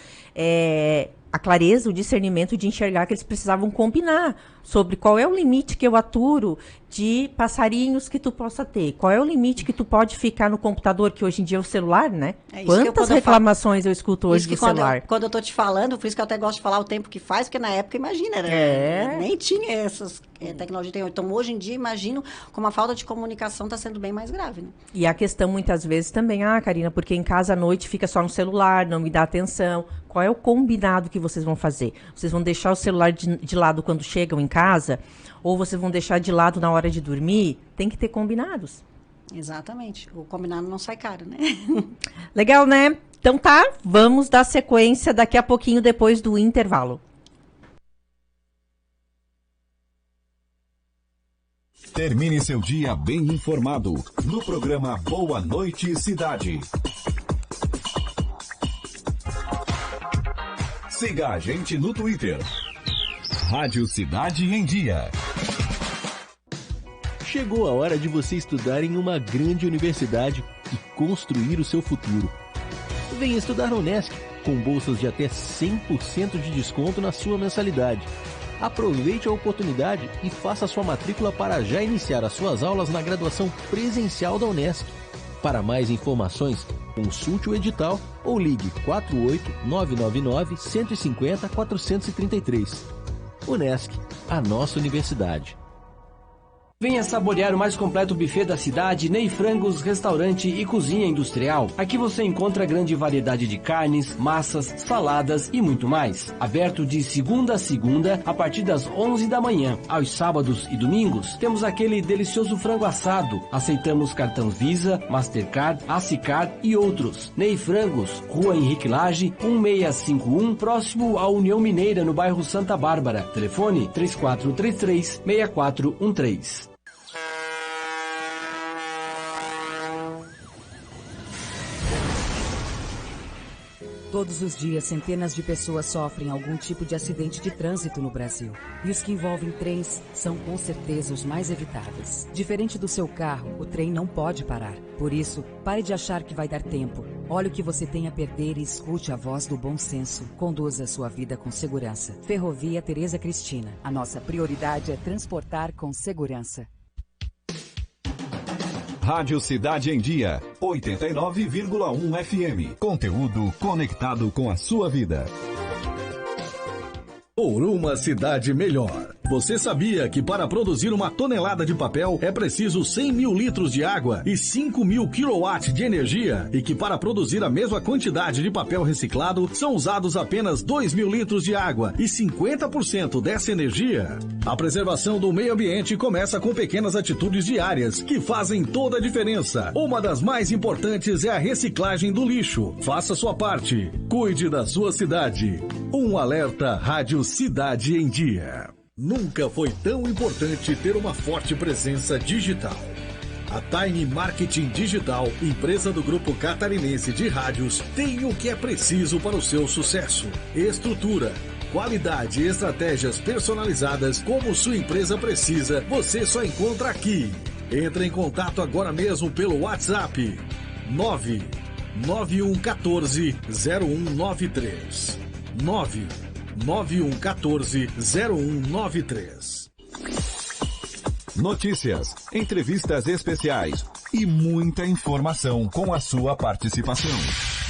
[SPEAKER 1] a clareza, o discernimento de enxergar que eles precisavam combinar sobre qual é o limite que eu aturo de passarinhos que tu possa ter. Qual é o limite que tu pode ficar no computador, que hoje em dia é o celular, né? Quantas reclamações eu escuto hoje do celular?
[SPEAKER 2] Quando eu tô te falando, por isso que eu até gosto de falar o tempo que faz, porque na época, imagina, né? Nem tinha essas tecnologias. Então, hoje em dia, imagino como a falta de comunicação está sendo bem mais grave, né?
[SPEAKER 1] E a questão, muitas vezes, também, Karina, porque em casa à noite fica só no celular, não me dá atenção. Qual é o combinado que vocês vão fazer? Vocês vão deixar o celular de lado quando chegam em casa? Ou vocês vão deixar de lado na hora de dormir? Tem que ter combinados.
[SPEAKER 2] Exatamente. O combinado não sai caro, né?
[SPEAKER 1] Legal, né? Então tá, vamos dar sequência daqui a pouquinho depois do intervalo.
[SPEAKER 3] Termine seu dia bem informado no programa Boa Noite Cidade. Siga a gente no Twitter. Rádio Cidade em Dia.
[SPEAKER 4] Chegou a hora de você estudar em uma grande universidade e construir o seu futuro. Venha estudar na Unesc, com bolsas de até 100% de desconto na sua mensalidade. Aproveite a oportunidade e faça sua matrícula para já iniciar as suas aulas na graduação presencial da Unesc. Para mais informações, consulte o edital ou ligue 48-999-150-433. Unesc, a nossa universidade.
[SPEAKER 5] Venha saborear o mais completo buffet da cidade, Ney Frangos, restaurante e cozinha industrial. Aqui você encontra grande variedade de carnes, massas, saladas e muito mais. Aberto de segunda a segunda, a partir das 11 da manhã. Aos sábados e domingos, temos aquele delicioso frango assado. Aceitamos cartão Visa, Mastercard, Acicard e outros. Ney Frangos, Rua Henrique Lage, 1651, próximo à União Mineira, no bairro Santa Bárbara. Telefone 3433-6413.
[SPEAKER 6] Todos os dias, centenas de pessoas sofrem algum tipo de acidente de trânsito no Brasil. E os que envolvem trens são com certeza os mais evitáveis. Diferente do seu carro, o trem não pode parar. Por isso, pare de achar que vai dar tempo. Olhe o que você tem a perder e escute a voz do bom senso. Conduza a sua vida com segurança. Ferrovia Tereza Cristina. A nossa prioridade é transportar com segurança.
[SPEAKER 3] Rádio Cidade em Dia, 89,1 FM. Conteúdo conectado com a sua vida.
[SPEAKER 7] Por uma cidade melhor. Você sabia que para produzir uma tonelada de papel é preciso 100 mil litros de água e 5 mil quilowatts de energia? E que para produzir a mesma quantidade de papel reciclado são usados apenas 2 mil litros de água e 50% dessa energia? A preservação do meio ambiente começa com pequenas atitudes diárias que fazem toda a diferença. Uma das mais importantes é a reciclagem do lixo. Faça sua parte. Cuide da sua cidade. Um alerta Rádio Cidade em Dia. Nunca foi tão importante ter uma forte presença digital. A Time Marketing Digital, empresa do Grupo Catarinense de Rádios, tem o que é preciso para o seu sucesso. Estrutura, qualidade e estratégias personalizadas como sua empresa precisa, você só encontra aqui. Entre em contato agora mesmo pelo WhatsApp 99114 0193. 99114 0193.
[SPEAKER 3] Notícias, entrevistas especiais e muita informação com a sua participação.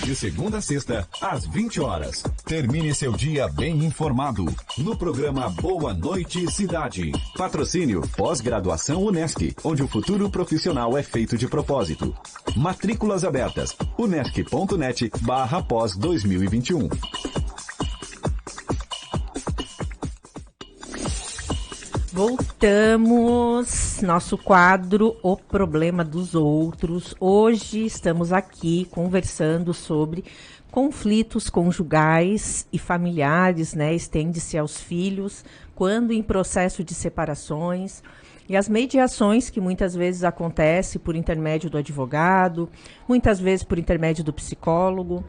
[SPEAKER 3] De segunda a sexta, às 20 horas. Termine seu dia bem informado no programa Boa Noite Cidade. Patrocínio Pós-Graduação Unesc, onde o futuro profissional é feito de propósito. Matrículas abertas. unesc.net/pós 2021.
[SPEAKER 1] Voltamos, nosso quadro O Problema dos Outros. Hoje estamos aqui conversando sobre conflitos conjugais e familiares, né? Estende-se aos filhos, quando em processo de separações, e as mediações que muitas vezes acontecem por intermédio do advogado, muitas vezes por intermédio do psicólogo,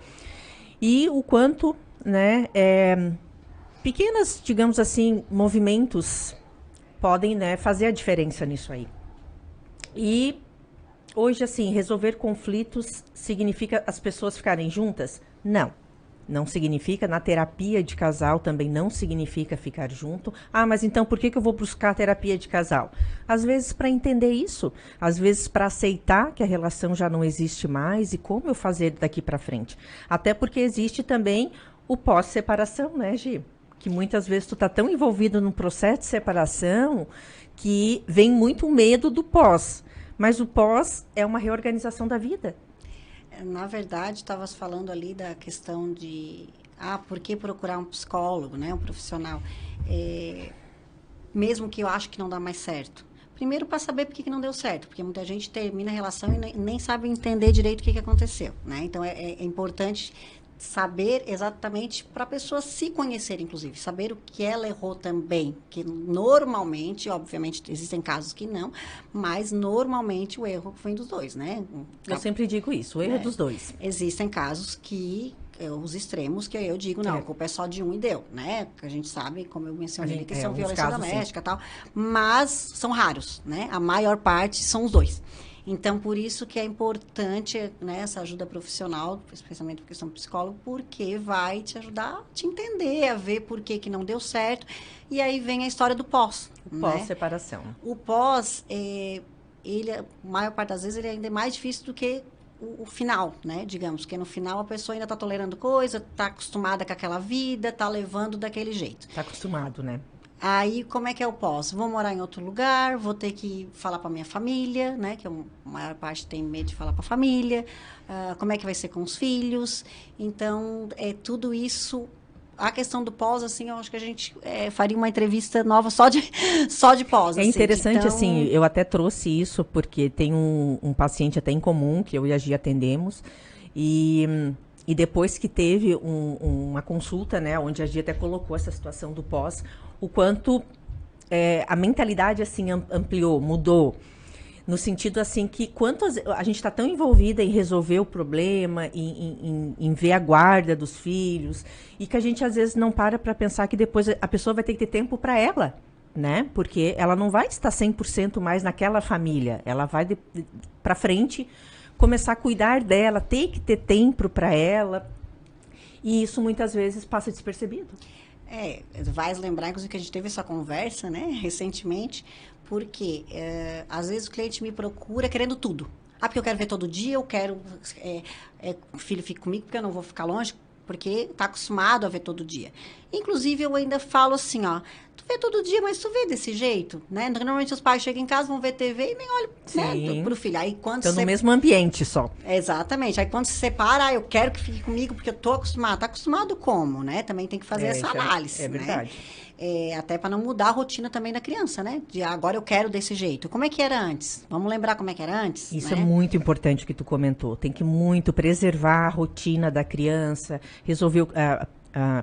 [SPEAKER 1] e o quanto, né, pequenas, digamos assim, movimentos podem, né, fazer a diferença nisso aí. E hoje, assim, resolver conflitos significa as pessoas ficarem juntas? Não. Não significa. Na terapia de casal também não significa ficar junto. Ah, mas então por que eu vou buscar terapia de casal? Às vezes para entender isso, às vezes para aceitar que a relação já não existe mais e como eu fazer daqui para frente. Até porque existe também o pós-separação, né, Gi? Que muitas vezes tu tá tão envolvido no processo de separação que vem muito medo do pós. Mas o pós é uma reorganização da vida.
[SPEAKER 2] Na verdade, estavas falando ali da questão de... por que procurar um psicólogo, né? Um profissional? Mesmo que eu acho que não dá mais certo. Primeiro, para saber por que não deu certo. Porque muita gente termina a relação e nem sabe entender direito o que aconteceu, né? Então, é importante saber exatamente para a pessoa se conhecer, inclusive. Saber o que ela errou também. Que normalmente, obviamente, existem casos que não, mas normalmente o erro vem dos dois, né?
[SPEAKER 1] Eu sempre digo isso, o erro é dos dois.
[SPEAKER 2] Existem casos que, os extremos, que eu digo, não, a culpa é só de um e deu, né? Que a gente sabe, como eu mencionei, que são violência doméstica e tal, mas são raros, né? A maior parte são os dois. Então, por isso que é importante, né, essa ajuda profissional, especialmente por questão do psicólogo, porque vai te ajudar a te entender, a ver por que não deu certo. E aí vem a história do pós.
[SPEAKER 1] O pós-separação.
[SPEAKER 2] O pós, ele, a maior parte das vezes, ele ainda é mais difícil do que o final, né? Digamos, porque no final a pessoa ainda está tolerando coisa, está acostumada com aquela vida, está levando daquele jeito.
[SPEAKER 1] Está acostumado, né?
[SPEAKER 2] Aí, como é que eu posso? Vou morar em outro lugar, vou ter que falar para minha família, né? Que a maior parte tem medo de falar para a família. Como é que vai ser com os filhos? Então, tudo isso... A questão do pós, assim, eu acho que a gente faria uma entrevista nova só de pós.
[SPEAKER 1] É interessante, assim, eu até trouxe isso porque tem um paciente até em comum que eu e a Gia atendemos. E depois que teve uma consulta, né, onde a Gia até colocou essa situação do pós, o quanto a mentalidade, assim, ampliou, mudou. No sentido assim que a gente está tão envolvida em resolver o problema, em ver a guarda dos filhos, e que a gente às vezes não para pensar que depois a pessoa vai ter que ter tempo para ela, né? Porque ela não vai estar 100% mais naquela família, ela vai para frente começar a cuidar dela, ter que ter tempo para ela, e isso muitas vezes passa despercebido.
[SPEAKER 2] Vai lembrar, inclusive, que a gente teve essa conversa, né, recentemente, porque às vezes o cliente me procura querendo tudo. Porque eu quero ver todo dia, eu quero o filho fique comigo, porque eu não vou ficar longe, porque está acostumado a ver todo dia. Inclusive, eu ainda falo assim, ó, tu vê todo dia, mas tu vê desse jeito, né? Normalmente os pais chegam em casa, vão ver TV e nem olham, né, pro filho. Aí quando
[SPEAKER 1] no mesmo ambiente só.
[SPEAKER 2] Exatamente. Aí quando se separa, eu quero que fique comigo, porque eu tô acostumado. Tá acostumado como, né? Também tem que fazer essa análise,
[SPEAKER 1] é verdade.
[SPEAKER 2] Né? Até para não mudar a rotina também da criança, né? De agora eu quero desse jeito. Como é que era antes? Vamos lembrar como é que era antes?
[SPEAKER 1] Isso,
[SPEAKER 2] né?
[SPEAKER 1] É muito importante o que tu comentou. Tem que muito preservar a rotina da criança, resolver,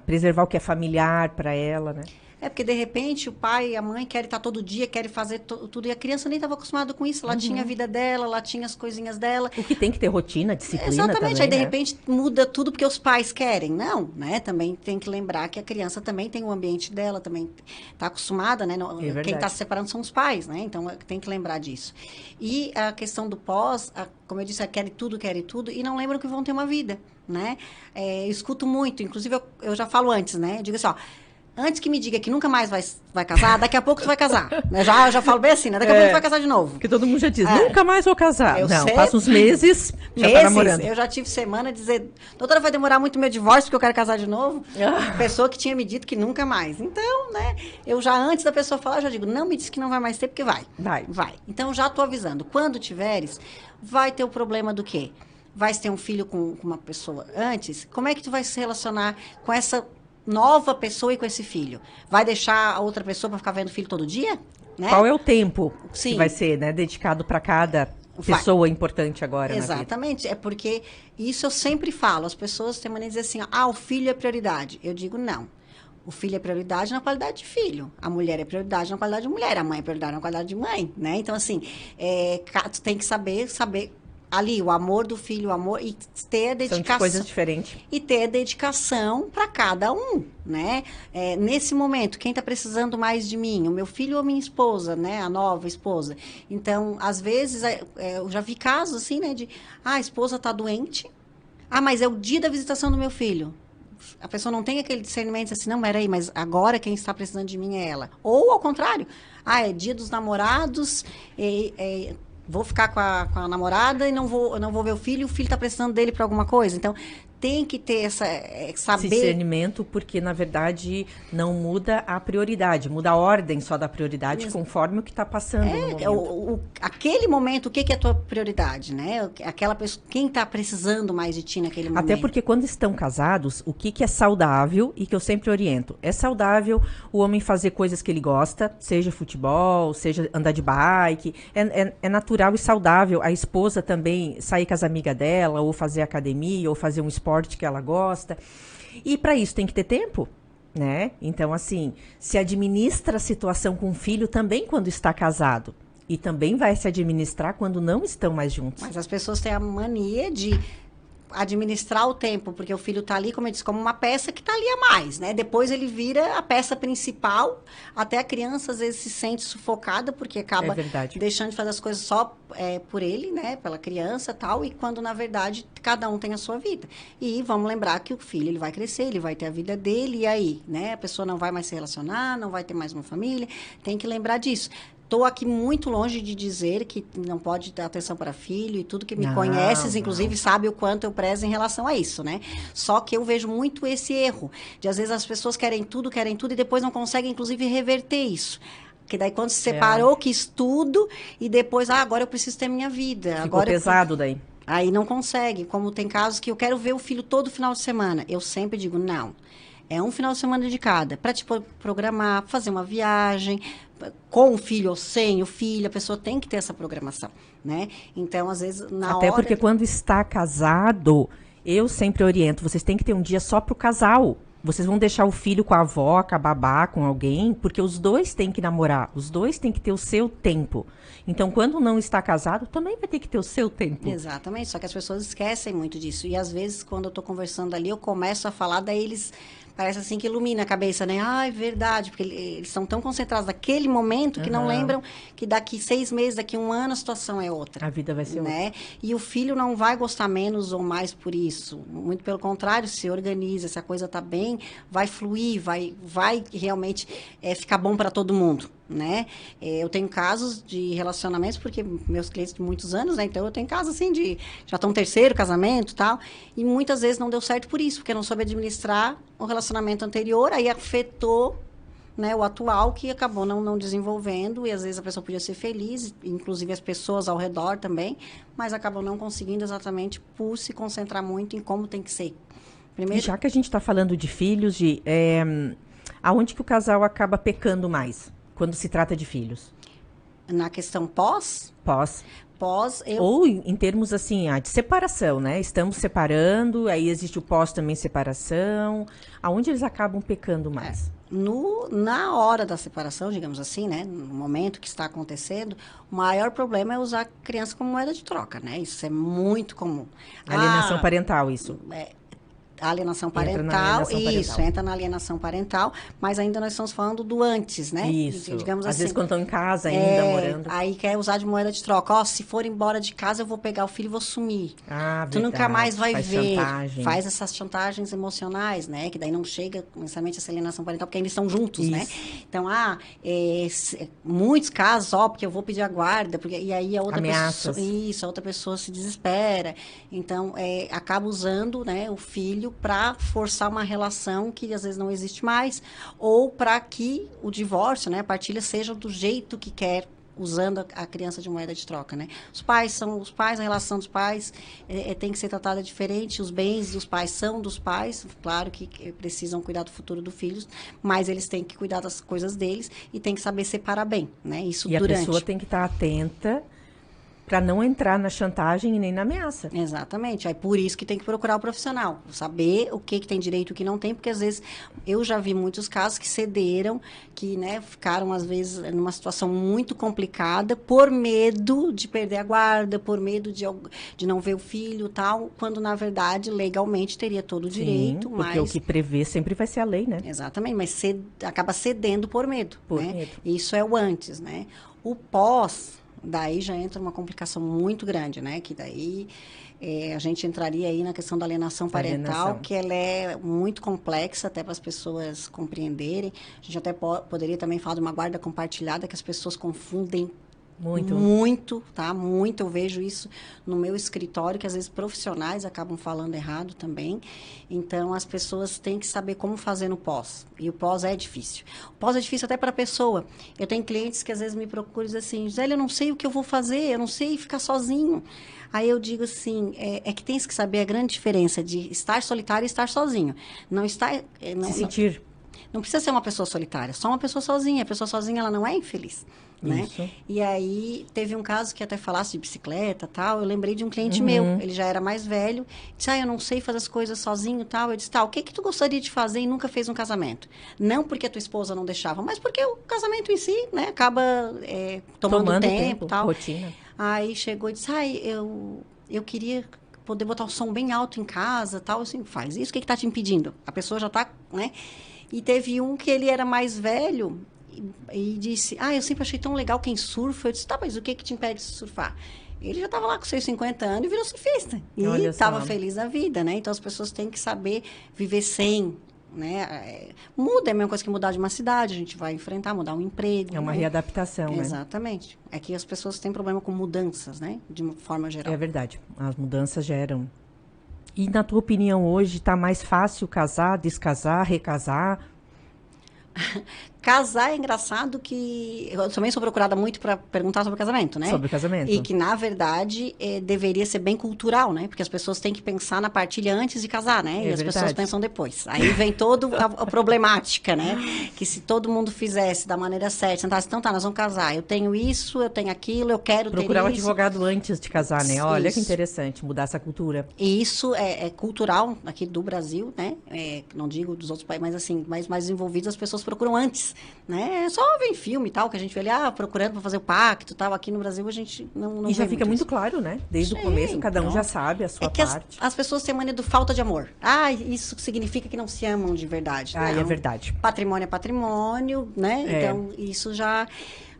[SPEAKER 1] preservar o que é familiar para ela, né?
[SPEAKER 2] Porque, de repente, o pai e a mãe querem estar todo dia, querem fazer tudo. E a criança nem estava acostumada com isso. Ela tinha a vida dela, ela tinha as coisinhas dela.
[SPEAKER 1] O que tem que ter rotina, disciplina.
[SPEAKER 2] Exatamente.
[SPEAKER 1] Também,
[SPEAKER 2] aí, de
[SPEAKER 1] né?
[SPEAKER 2] repente, muda tudo porque os pais querem. Não, né? Também tem que lembrar que a criança também tem o ambiente dela, também está acostumada, né? Quem está se separando são os pais, né? Então, tem que lembrar disso. E a questão do pós, como eu disse, querem tudo, e não lembram que vão ter uma vida, né? Eu escuto muito, inclusive, eu já falo antes, né? Eu digo assim, ó, antes que me diga que nunca mais vai casar, daqui a pouco tu vai casar. Né? Eu já falo bem assim, né? Daqui a pouco tu vai casar de novo.
[SPEAKER 1] Porque todo mundo já diz, nunca mais vou casar. Passa uns meses, já tá namorando.
[SPEAKER 2] Eu já tive semana dizer, doutora, vai demorar muito meu divórcio porque eu quero casar de novo. Pessoa que tinha me dito que nunca mais. Então, né, eu já antes da pessoa falar, eu já digo, não me diz que não vai mais ter, porque vai. Vai. Então, já tô avisando. Quando tiveres, vai ter o problema do quê? Vai ter um filho com uma pessoa antes, como é que tu vai se relacionar com essa nova pessoa e com esse filho? Vai deixar a outra pessoa para ficar vendo o filho todo dia? Né?
[SPEAKER 1] Qual é o tempo
[SPEAKER 2] Sim.
[SPEAKER 1] que vai ser, né, dedicado para cada pessoa importante agora?
[SPEAKER 2] Exatamente. É porque isso eu sempre falo. As pessoas têm mania de dizer assim, o filho é prioridade. Eu digo, não. O filho é prioridade na qualidade de filho. A mulher é prioridade na qualidade de mulher. A mãe é prioridade na qualidade de mãe. Né? Então, assim, tu tem que saber ali, o amor do filho, o amor, e ter a dedicação.
[SPEAKER 1] São de coisas diferentes.
[SPEAKER 2] E ter a dedicação para cada um, né? Nesse momento, quem está precisando mais de mim? O meu filho ou a minha esposa, né? A nova esposa. Então, às vezes, eu já vi casos assim, né? A esposa está doente. Mas é o dia da visitação do meu filho. A pessoa não tem aquele discernimento assim, não, peraí, mas agora quem está precisando de mim é ela. Ou, ao contrário, é dia dos namorados, vou ficar com a namorada e não vou ver o filho está precisando dele para alguma coisa. Então, tem que ter saber...
[SPEAKER 1] discernimento, porque, na verdade, não muda a prioridade, muda a ordem só da prioridade, conforme o que está passando no momento.
[SPEAKER 2] Aquele momento, o que é a tua prioridade, né? Aquela pessoa, quem está precisando mais de ti naquele momento.
[SPEAKER 1] Até porque, quando estão casados, o que é saudável, e que eu sempre oriento, é saudável o homem fazer coisas que ele gosta, seja futebol, seja andar de bike, é natural e saudável a esposa também sair com as amigas dela, ou fazer academia, ou fazer um esporte que ela gosta. E para isso tem que ter tempo, né? Então, assim, se administra a situação com o filho também quando está casado. E também vai se administrar quando não estão mais juntos.
[SPEAKER 2] Mas as pessoas têm a mania de administrar o tempo, porque o filho está ali, como eu disse, como uma peça que está ali a mais, né? Depois ele vira a peça principal, até a criança às vezes se sente sufocada, porque acaba deixando de fazer as coisas só por ele, né? Pela criança e tal, e quando na verdade cada um tem a sua vida. E vamos lembrar que o filho, ele vai crescer, ele vai ter a vida dele, e aí, né? A pessoa não vai mais se relacionar, não vai ter mais uma família, tem que lembrar disso. Estou aqui muito longe de dizer que não pode dar atenção para filho e tudo que me conheces, inclusive, sabe o quanto eu prezo em relação a isso, né? Só que eu vejo muito esse erro, de às vezes as pessoas querem tudo e depois não conseguem, inclusive, reverter isso. Porque daí quando se separou, quis tudo e depois, agora eu preciso ter minha vida.
[SPEAKER 1] Ficou
[SPEAKER 2] agora
[SPEAKER 1] pesado daí.
[SPEAKER 2] Aí não consegue, como tem casos que eu quero ver o filho todo final de semana. Eu sempre digo, não. É um final de semana de cada, para te programar, fazer uma viagem, com o filho ou sem o filho, a pessoa tem que ter essa programação, né? Então, às vezes,
[SPEAKER 1] Até porque quando está casado, eu sempre oriento, vocês têm que ter um dia só para o casal. vocês vão deixar o filho com a avó, com a babá, com alguém, porque os dois têm que namorar, os dois têm que ter o seu tempo. Então, quando não está casado, também vai ter que ter o seu tempo.
[SPEAKER 2] Exatamente, só que as pessoas esquecem muito disso. E às vezes, quando eu estou conversando ali, eu começo a falar, daí eles... Parece assim que ilumina a cabeça, né? Ah, é verdade, porque eles estão tão concentrados naquele momento que não lembram que daqui 6 meses, daqui 1 ano, a situação é outra.
[SPEAKER 1] A vida vai ser outra.
[SPEAKER 2] E o filho não vai gostar menos ou mais por isso. Muito pelo contrário, se organiza, se a coisa está bem, vai fluir, vai realmente ficar bom para todo mundo. Né? Eu tenho casos de relacionamentos, porque meus clientes de muitos anos, né? Então eu tenho casos assim de já estão 3º casamento e tal, e muitas vezes não deu certo por isso, porque não soube administrar o relacionamento anterior, aí afetou, né, o atual, que acabou não desenvolvendo, e às vezes a pessoa podia ser feliz, inclusive as pessoas ao redor também, mas acabam não conseguindo exatamente por se concentrar muito em como tem que ser.
[SPEAKER 1] Primeiro... E já que a gente está falando de filhos, aonde que o casal acaba pecando mais? Quando se trata de filhos?
[SPEAKER 2] Na questão pós?
[SPEAKER 1] Pós.
[SPEAKER 2] Eu...
[SPEAKER 1] Ou em termos assim, de separação, né? Estamos separando, aí existe o pós também separação. Aonde eles acabam pecando mais?
[SPEAKER 2] Na hora da separação, digamos assim, né? No momento que está acontecendo, o maior problema é usar a criança como moeda de troca, né? Isso é muito comum.
[SPEAKER 1] Alienação parental, isso.
[SPEAKER 2] Alienação parental, entra na alienação parental, mas ainda nós estamos falando do antes, né?
[SPEAKER 1] Isso,
[SPEAKER 2] digamos
[SPEAKER 1] às
[SPEAKER 2] assim,
[SPEAKER 1] vezes quando estão em casa ainda, morando.
[SPEAKER 2] Aí quer usar de moeda de troca, se for embora de casa eu vou pegar o filho e vou sumir.
[SPEAKER 1] Verdade.
[SPEAKER 2] Tu nunca mais vai ver.
[SPEAKER 1] Chantagem.
[SPEAKER 2] Faz essas chantagens emocionais, né? Que daí não chega necessariamente essa alienação parental, porque ainda estão juntos, né? Então, muitos casos, porque eu vou pedir a guarda, e aí a outra
[SPEAKER 1] Ameaças.
[SPEAKER 2] pessoa... a outra pessoa se desespera. Então, acaba usando, né, o filho para forçar uma relação que às vezes não existe mais, ou para que o divórcio, né, a partilha seja do jeito que quer, usando a criança de moeda de troca, né? Os pais, a relação dos pais tem que ser tratada diferente, os bens dos pais são dos pais, claro que precisam cuidar do futuro dos filhos, mas eles têm que cuidar das coisas deles e tem que saber separar bem, né? Isso
[SPEAKER 1] e
[SPEAKER 2] durante.
[SPEAKER 1] A pessoa tem que estar atenta para não entrar na chantagem e nem na ameaça.
[SPEAKER 2] Exatamente. Aí por isso que tem que procurar o profissional. Saber o que tem direito e o que não tem, porque às vezes eu já vi muitos casos que cederam, que, né, ficaram às vezes numa situação muito complicada por medo de perder a guarda, por medo de não ver o filho e tal, quando na verdade legalmente teria todo o direito.
[SPEAKER 1] Porque o que prevê sempre vai ser a lei, né?
[SPEAKER 2] Exatamente, mas acaba cedendo por medo.
[SPEAKER 1] Por
[SPEAKER 2] né?
[SPEAKER 1] medo.
[SPEAKER 2] Isso é o antes, né? O pós... Daí já entra uma complicação muito grande, né? Que daí a gente entraria aí na questão da alienação parental, que ela é muito complexa até para as pessoas compreenderem. A gente até poderia também falar de uma guarda compartilhada, que as pessoas confundem muito, tá? Muito. Eu vejo isso no meu escritório, que às vezes profissionais acabam falando errado também. Então, as pessoas têm que saber como fazer no pós. E o pós é difícil. O pós é difícil até para a pessoa. Eu tenho clientes que às vezes me procuram e dizem assim, Gisele, eu não sei o que eu vou fazer, eu não sei ficar sozinho. Aí eu digo assim, que tens que saber a grande diferença de estar solitário e estar sozinho. Não estar...
[SPEAKER 1] sentir...
[SPEAKER 2] Não precisa ser uma pessoa solitária, só uma pessoa sozinha. A pessoa sozinha, ela não é infeliz, né? E aí, teve um caso que até falasse de bicicleta e tal, eu lembrei de um cliente meu, ele já era mais velho, disse, eu não sei fazer as coisas sozinho e tal. Eu disse, o que tu gostaria de fazer e nunca fez um casamento? Não porque a tua esposa não deixava, mas porque o casamento em si, né, acaba tomando tempo e tal.
[SPEAKER 1] Rotina.
[SPEAKER 2] Aí chegou e disse, eu queria... poder botar o som bem alto em casa e tal, assim, faz isso, o que tá te impedindo? A pessoa já tá, né? E teve um que ele era mais velho e disse, eu sempre achei tão legal quem surfa. Eu disse, mas o que te impede de surfar? Ele já estava lá com seus 50 anos e virou surfista. E estava feliz na vida, né? Então, as pessoas têm que saber viver sem, né? Muda, é a mesma coisa que mudar de uma cidade, a gente vai enfrentar, mudar um emprego.
[SPEAKER 1] É uma readaptação, né?
[SPEAKER 2] Exatamente. É que as pessoas têm problema com mudanças, né? De uma forma geral.
[SPEAKER 1] É verdade. As mudanças geram. E, na tua opinião, hoje está mais fácil casar, descasar, recasar?
[SPEAKER 2] Casar é engraçado que... Eu também sou procurada muito para perguntar sobre casamento, né?
[SPEAKER 1] Sobre o casamento.
[SPEAKER 2] E que, na verdade, deveria ser bem cultural, né? Porque as pessoas têm que pensar na partilha antes de casar, né? E as pessoas pensam depois. Aí vem toda a problemática, né? Que se todo mundo fizesse da maneira certa, sentasse, então tá, nós vamos casar. Eu tenho isso, eu tenho aquilo, eu quero
[SPEAKER 1] procurar
[SPEAKER 2] ter
[SPEAKER 1] um advogado antes de casar, né? Olha
[SPEAKER 2] isso.
[SPEAKER 1] que interessante, mudar essa cultura.
[SPEAKER 2] E isso é cultural aqui do Brasil, né? Não digo dos outros países, mas assim, mais desenvolvidos, as pessoas procuram antes, né? Só vem filme e tal, que a gente vê ali, procurando para fazer o pacto e tal. Aqui no Brasil a gente não
[SPEAKER 1] E já
[SPEAKER 2] vê
[SPEAKER 1] fica muito
[SPEAKER 2] isso.
[SPEAKER 1] claro, né? Desde
[SPEAKER 2] Sim,
[SPEAKER 1] o começo, cada um
[SPEAKER 2] pronto.
[SPEAKER 1] já sabe a sua
[SPEAKER 2] que
[SPEAKER 1] parte.
[SPEAKER 2] as pessoas têm mania do falta de amor. Isso significa que não se amam de verdade.
[SPEAKER 1] É
[SPEAKER 2] Não.
[SPEAKER 1] verdade.
[SPEAKER 2] Patrimônio é patrimônio, né? Então, isso já...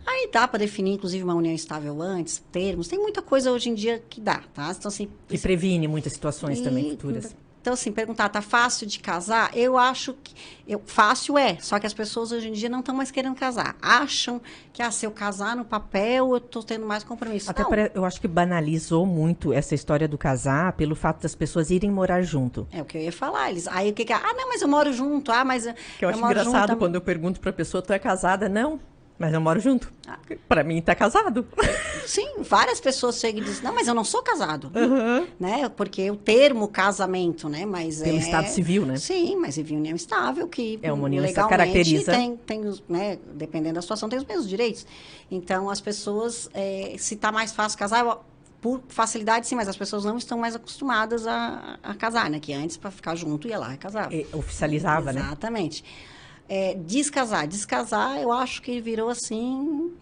[SPEAKER 2] Aí dá para definir, inclusive, uma união estável antes, termos. Tem muita coisa hoje em dia que dá, tá? Então, assim...
[SPEAKER 1] Que previne muitas situações também futuras.
[SPEAKER 2] Então, assim, perguntar, tá fácil de casar? Eu acho que... fácil só que as pessoas hoje em dia não estão mais querendo casar. Acham que, se eu casar no papel, eu tô tendo mais compromisso.
[SPEAKER 1] Até
[SPEAKER 2] não.
[SPEAKER 1] eu acho que banalizou muito essa história do casar pelo fato das pessoas irem morar junto.
[SPEAKER 2] É o que eu ia falar. Aí o que não, mas eu moro junto. Mas
[SPEAKER 1] Que eu acho engraçado quando eu pergunto pra pessoa, tu é casada? Não, mas eu moro junto. Pra mim, tá casado.
[SPEAKER 2] Sim, várias pessoas chegam e dizem, não, mas eu não sou casado. Né? Porque o termo casamento, né? Mas
[SPEAKER 1] pelo Estado Civil, né?
[SPEAKER 2] Sim, mas é união estável que
[SPEAKER 1] é uma união que
[SPEAKER 2] legalmente
[SPEAKER 1] caracteriza.
[SPEAKER 2] tem né? Dependendo da situação, tem os mesmos direitos. Então, as pessoas, se tá mais fácil casar, por facilidade, sim, mas as pessoas não estão mais acostumadas a casar, né? Que antes, para ficar junto, ia lá e casava.
[SPEAKER 1] Oficializava, né?
[SPEAKER 2] Exatamente. Descasar, eu acho que virou assim...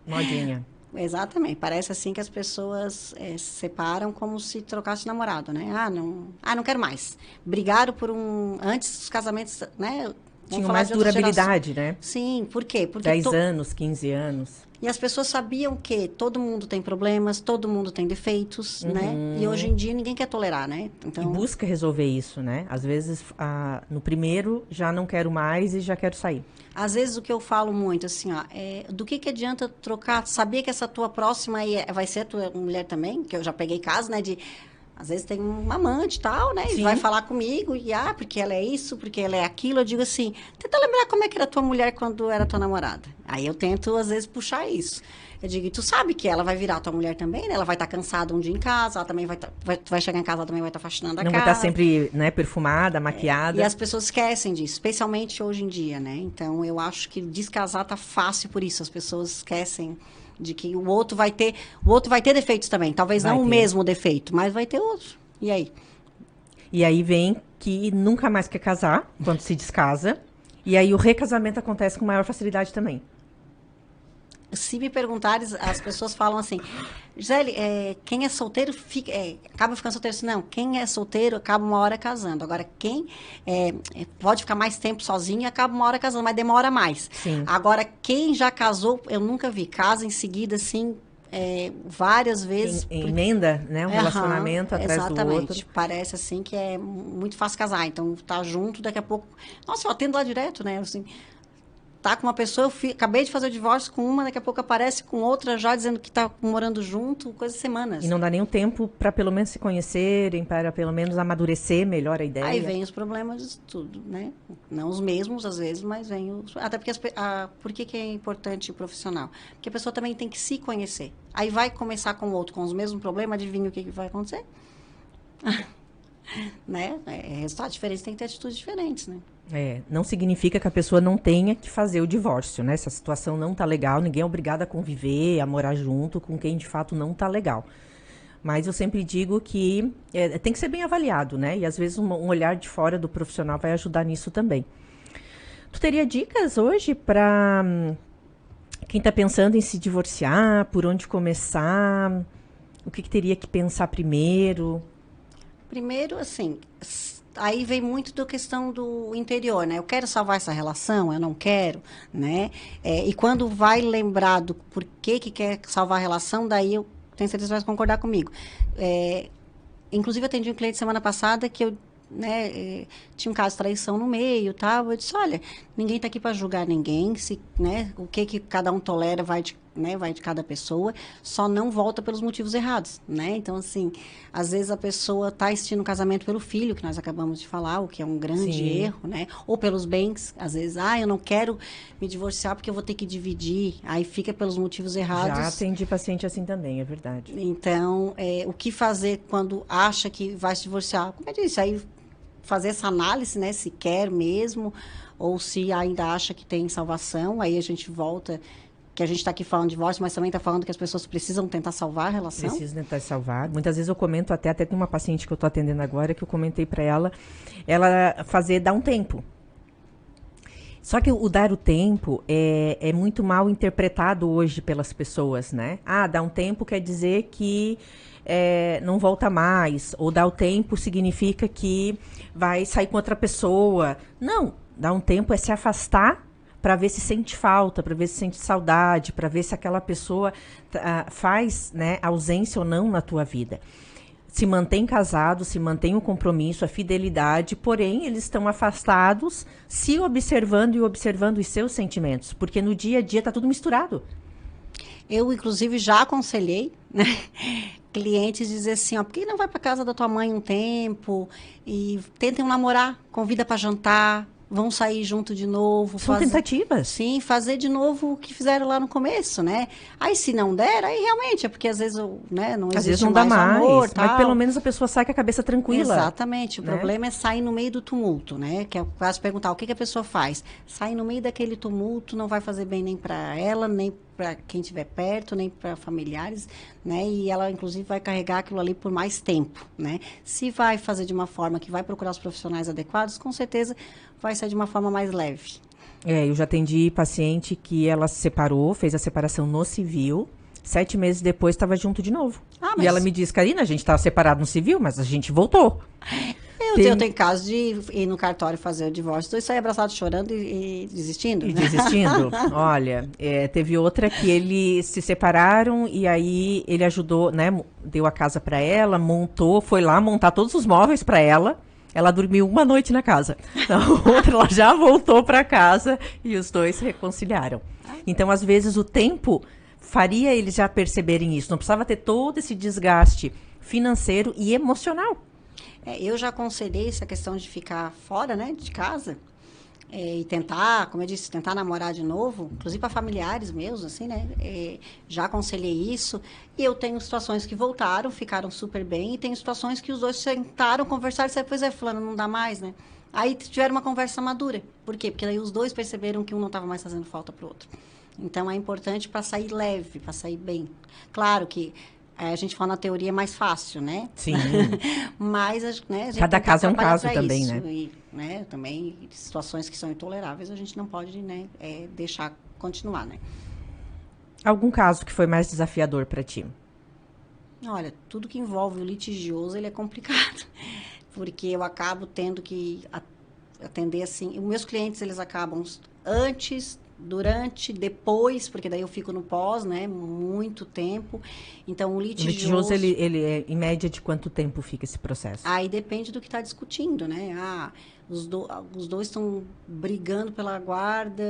[SPEAKER 1] Modinha.
[SPEAKER 2] Exatamente. Parece assim que as pessoas se separam como se trocasse namorado, né? Não quero mais. Brigaram por antes os casamentos, né?
[SPEAKER 1] Tinham mais durabilidade, né?
[SPEAKER 2] Sim, por quê? Porque
[SPEAKER 1] 10 anos, 15 anos.
[SPEAKER 2] E as pessoas sabiam que todo mundo tem problemas, todo mundo tem defeitos, né? E hoje em dia ninguém quer tolerar, né? Então...
[SPEAKER 1] E busca resolver isso, né? Às vezes, no primeiro, já não quero mais e já quero sair.
[SPEAKER 2] Às vezes, o que eu falo muito, assim, do que adianta trocar? Sabia que essa tua próxima aí vai ser a tua mulher também? Que eu já peguei caso, né? Às vezes tem um amante e tal, né?
[SPEAKER 1] Sim.
[SPEAKER 2] E vai falar comigo, porque ela é isso, porque ela é aquilo. Eu digo assim, tenta lembrar como é que era tua mulher quando era tua namorada. Aí eu tento, às vezes, puxar isso. Eu digo, e tu sabe que ela vai virar tua mulher também, né? Ela vai estar cansada um dia em casa, ela também vai chegar em casa, ela também vai estar faxinando a casa.
[SPEAKER 1] Não vai estar sempre, né, perfumada, maquiada.
[SPEAKER 2] E as pessoas esquecem disso, especialmente hoje em dia, né? Então, eu acho que descasar tá fácil por isso. As pessoas esquecem de que o outro vai ter defeitos também. Talvez não o mesmo defeito, mas vai ter outro. E aí?
[SPEAKER 1] E aí vem que nunca mais quer casar, quando se descasa. E aí o recasamento acontece com maior facilidade também.
[SPEAKER 2] Se me perguntarem, as pessoas falam assim, Gisele, quem é solteiro acaba ficando solteiro. Não, quem é solteiro acaba uma hora casando. Agora, quem pode ficar mais tempo sozinho e acaba uma hora casando, mas demora mais.
[SPEAKER 1] Sim.
[SPEAKER 2] Agora, quem já casou, eu nunca vi. Casa em seguida, assim, várias vezes.
[SPEAKER 1] Emenda, né? Um relacionamento atrás do outro.
[SPEAKER 2] Parece, assim, que é muito fácil casar. Então, tá junto, daqui a pouco... Nossa, eu atendo lá direto, né? Assim... Tá com uma pessoa, acabei de fazer o divórcio com uma, daqui a pouco aparece com outra já dizendo que tá morando junto, coisa de semanas.
[SPEAKER 1] E não dá nenhum tempo para pelo menos se conhecerem, para pelo menos amadurecer melhor a ideia.
[SPEAKER 2] Aí vem os problemas de tudo, né? Não os mesmos, às vezes, mas vem os... Até porque, por que é importante o profissional? Porque a pessoa também tem que se conhecer. Aí vai começar com o outro com os mesmos problemas, adivinha o que vai acontecer? Né? Resultados diferentes tem que ter atitudes diferentes, né?
[SPEAKER 1] Não significa que a pessoa não tenha que fazer o divórcio, né? Se a situação não tá legal, ninguém é obrigado a conviver, a morar junto com quem de fato não tá legal. Mas eu sempre digo que tem que ser bem avaliado, né? E às vezes um olhar de fora do profissional vai ajudar nisso também. Tu teria dicas hoje para quem tá pensando em se divorciar, por onde começar, o que teria que pensar primeiro?
[SPEAKER 2] Primeiro, assim, aí vem muito da questão do interior, né? Eu quero salvar essa relação, eu não quero, né? E quando vai lembrar do porquê que quer salvar a relação, daí eu tenho certeza que vai concordar comigo. Inclusive, eu atendi um cliente semana passada que eu tinha um caso de traição no meio, tal. Eu disse, olha, ninguém está aqui para julgar ninguém, né, o que cada um tolera vai de cada pessoa, só não volta pelos motivos errados, né? Então, assim, às vezes a pessoa está assistindo um casamento pelo filho, que nós acabamos de falar, o que é um grande erro, né? Ou pelos bens, às vezes, eu não quero me divorciar porque eu vou ter que dividir, aí fica pelos motivos errados.
[SPEAKER 1] Já atendi paciente assim também, é verdade.
[SPEAKER 2] Então, o que fazer quando acha que vai se divorciar? Como eu disse, aí fazer essa análise, né? Se quer mesmo, ou se ainda acha que tem salvação, aí a gente volta... que a gente está aqui falando de divórcio, mas também está falando que as pessoas precisam tentar salvar a relação.
[SPEAKER 1] Precisam tentar salvar. Muitas vezes eu comento, até tem uma paciente que eu estou atendendo agora, que eu comentei para ela dar um tempo. Só que o dar o tempo é muito mal interpretado hoje pelas pessoas, né? Dar um tempo quer dizer que não volta mais, ou dar o tempo significa que vai sair com outra pessoa. Não, dar um tempo é se afastar para ver se sente falta, para ver se sente saudade, para ver se aquela pessoa faz, né, ausência ou não na tua vida. Se mantém casado, se mantém o compromisso, a fidelidade, porém eles estão afastados, se observando e observando os seus sentimentos, porque no dia a dia está tudo misturado.
[SPEAKER 2] Eu, inclusive, já aconselhei, né, clientes dizer assim, por que não vai para casa da tua mãe um tempo e tentem namorar, convida para jantar, vão sair junto de novo.
[SPEAKER 1] São tentativas.
[SPEAKER 2] Sim, fazer de novo o que fizeram lá no começo, né? Aí se não der, aí realmente é porque às vezes, né, não existe
[SPEAKER 1] às vezes não dá mais,
[SPEAKER 2] amor,
[SPEAKER 1] mas
[SPEAKER 2] tal.
[SPEAKER 1] pelo menos a pessoa sai com a cabeça tranquila.
[SPEAKER 2] Exatamente, o
[SPEAKER 1] né?
[SPEAKER 2] problema é sair no meio do tumulto, né? Que é quase perguntar o que a pessoa faz. Sair no meio daquele tumulto não vai fazer bem nem para ela, nem para quem estiver perto, nem para familiares, né? E ela, inclusive, vai carregar aquilo ali por mais tempo, né? Se vai fazer de uma forma que vai procurar os profissionais adequados, com certeza vai ser de uma forma mais leve.
[SPEAKER 1] Eu já atendi paciente que ela se separou, fez a separação no civil, 7 meses depois estava junto de novo. E ela me disse, Karina, a gente estava separado no civil, mas a gente voltou.
[SPEAKER 2] Eu tenho caso de ir no cartório fazer o divórcio, e sair abraçado chorando e desistindo.
[SPEAKER 1] E desistindo? Olha, teve outra que eles se separaram e aí ele ajudou, né? Deu a casa para ela, foi lá montar todos os móveis para ela. Ela dormiu uma noite na casa. A outra, ela já voltou para casa e os dois se reconciliaram. Então, às vezes, o tempo faria eles já perceberem isso. Não precisava ter todo esse desgaste financeiro e emocional.
[SPEAKER 2] Eu já aconselhei essa questão de ficar fora, né, de casa, e tentar, como eu disse, tentar namorar de novo, inclusive para familiares meus, assim, né, já aconselhei isso, e eu tenho situações que voltaram, ficaram super bem, e tenho situações que os dois sentaram, conversaram, e disseram, pois fulano, não dá mais, né, aí tiveram uma conversa madura. Por quê? Porque daí os dois perceberam que um não estava mais fazendo falta para o outro. Então, é importante para sair leve, para sair bem. Claro que a gente fala na teoria é mais fácil, né?
[SPEAKER 1] Sim.
[SPEAKER 2] Mas, né, a gente
[SPEAKER 1] cada caso é um caso também,
[SPEAKER 2] isso,
[SPEAKER 1] né?
[SPEAKER 2] E, né? Também situações que são intoleráveis, a gente não pode, né, deixar continuar, né?
[SPEAKER 1] Algum caso que foi mais desafiador para ti?
[SPEAKER 2] Olha, tudo que envolve o litigioso, ele é complicado. Porque eu acabo tendo que atender, assim... Os meus clientes, eles acabam antes... durante, depois, porque daí eu fico no pós, né, muito tempo. Então, o litigioso...
[SPEAKER 1] ele é, em média, de quanto tempo fica esse processo?
[SPEAKER 2] Aí depende do que está discutindo, né? Os dois estão brigando pela guarda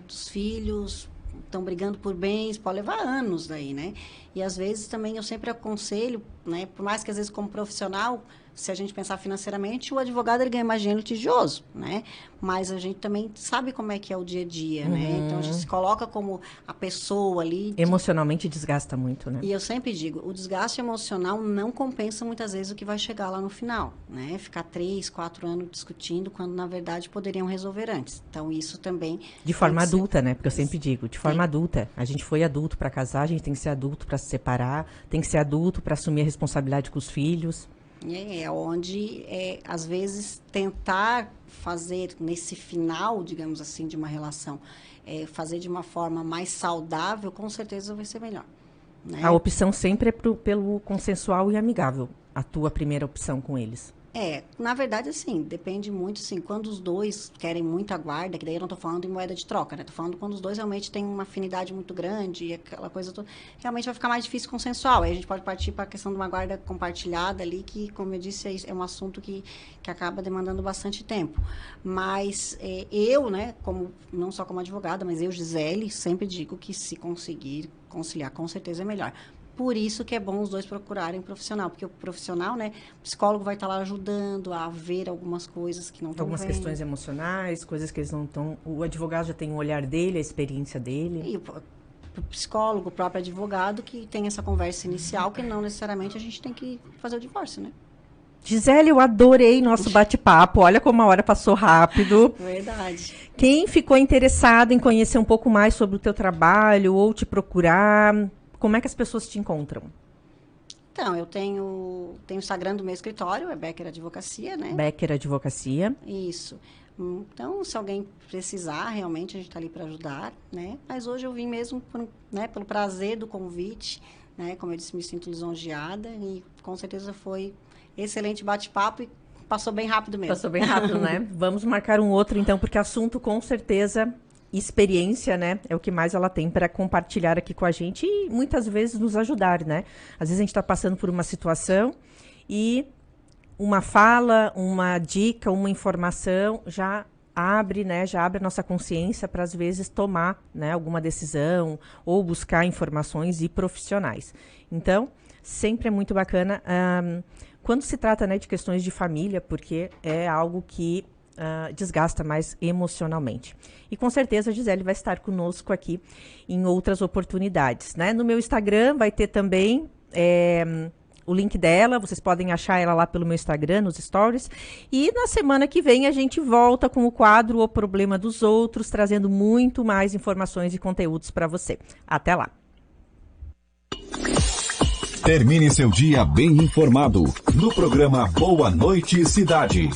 [SPEAKER 2] dos filhos, estão brigando por bens, pode levar anos daí, né? E, às vezes, também eu sempre aconselho, né, por mais que, às vezes, como profissional... Se a gente pensar financeiramente, o advogado ele ganha mais dinheiro litigioso, né? Mas a gente também sabe como é que é o dia a dia, né? Então, a gente se coloca como a pessoa ali...
[SPEAKER 1] Emocionalmente desgasta muito, né?
[SPEAKER 2] E eu sempre digo, o desgaste emocional não compensa muitas vezes o que vai chegar lá no final, né? Ficar 3, 4 anos discutindo, quando, na verdade, poderiam resolver antes. Então, isso também...
[SPEAKER 1] De forma adulta, né? Porque eu sempre digo, de forma adulta. A gente foi adulto para casar, a gente tem que ser adulto para se separar, tem que ser adulto para assumir a responsabilidade com os filhos...
[SPEAKER 2] É onde, às vezes, tentar fazer nesse final, digamos assim, de uma relação, fazer de uma forma mais saudável, com certeza vai ser melhor. Né?
[SPEAKER 1] A opção sempre é pelo consensual e amigável, a tua primeira opção com eles.
[SPEAKER 2] Na verdade, assim, depende muito, assim, quando os dois querem muita guarda, que daí eu não estou falando em moeda de troca, né? Estou falando quando os dois realmente têm uma afinidade muito grande e aquela coisa toda, realmente vai ficar mais difícil consensual. Aí a gente pode partir para a questão de uma guarda compartilhada ali, que, como eu disse, é um assunto que acaba demandando bastante tempo. Mas eu, né, não só como advogada, mas eu, Gisele, sempre digo que se conseguir conciliar, com certeza é melhor. Por isso que é bom os dois procurarem profissional, porque o profissional, né, o psicólogo vai estar lá ajudando a ver algumas coisas que não estão vendo.
[SPEAKER 1] Algumas questões emocionais, coisas que eles não estão... O advogado já tem o olhar dele, a experiência dele.
[SPEAKER 2] E o psicólogo, o próprio advogado, que tem essa conversa inicial, que não necessariamente a gente tem que fazer o divórcio, né?
[SPEAKER 1] Gisele, eu adorei nosso bate-papo. Olha como a hora passou rápido.
[SPEAKER 2] Verdade.
[SPEAKER 1] Quem ficou interessado em conhecer um pouco mais sobre o teu trabalho ou te procurar... Como é que as pessoas te encontram?
[SPEAKER 2] Então, eu tenho o Instagram do meu escritório, é Becker Advocacia, né?
[SPEAKER 1] Becker Advocacia.
[SPEAKER 2] Isso. Então, se alguém precisar, realmente a gente está ali para ajudar, né? Mas hoje eu vim mesmo pelo prazer do convite, né? Como eu disse, me sinto lisonjeada e com certeza foi excelente bate-papo e passou bem rápido mesmo.
[SPEAKER 1] Passou bem rápido, né? Vamos marcar um outro então, porque assunto com certeza... experiência, né, é o que mais ela tem para compartilhar aqui com a gente e muitas vezes nos ajudar, né? Às vezes a gente está passando por uma situação e uma fala, uma dica, uma informação já abre, né, já abre a nossa consciência para às vezes tomar, né, alguma decisão ou buscar informações e profissionais. Então, sempre é muito bacana quando se trata, né, de questões de família, porque é algo que desgasta mais emocionalmente. E com certeza a Gisele vai estar conosco aqui em outras oportunidades, né? No meu Instagram vai ter também o link dela, vocês podem achar ela lá pelo meu Instagram, nos stories. E na semana que vem a gente volta com o quadro O Problema dos Outros, trazendo muito mais informações e conteúdos para você. Até lá!
[SPEAKER 3] Termine seu dia bem informado no programa Boa Noite Cidade.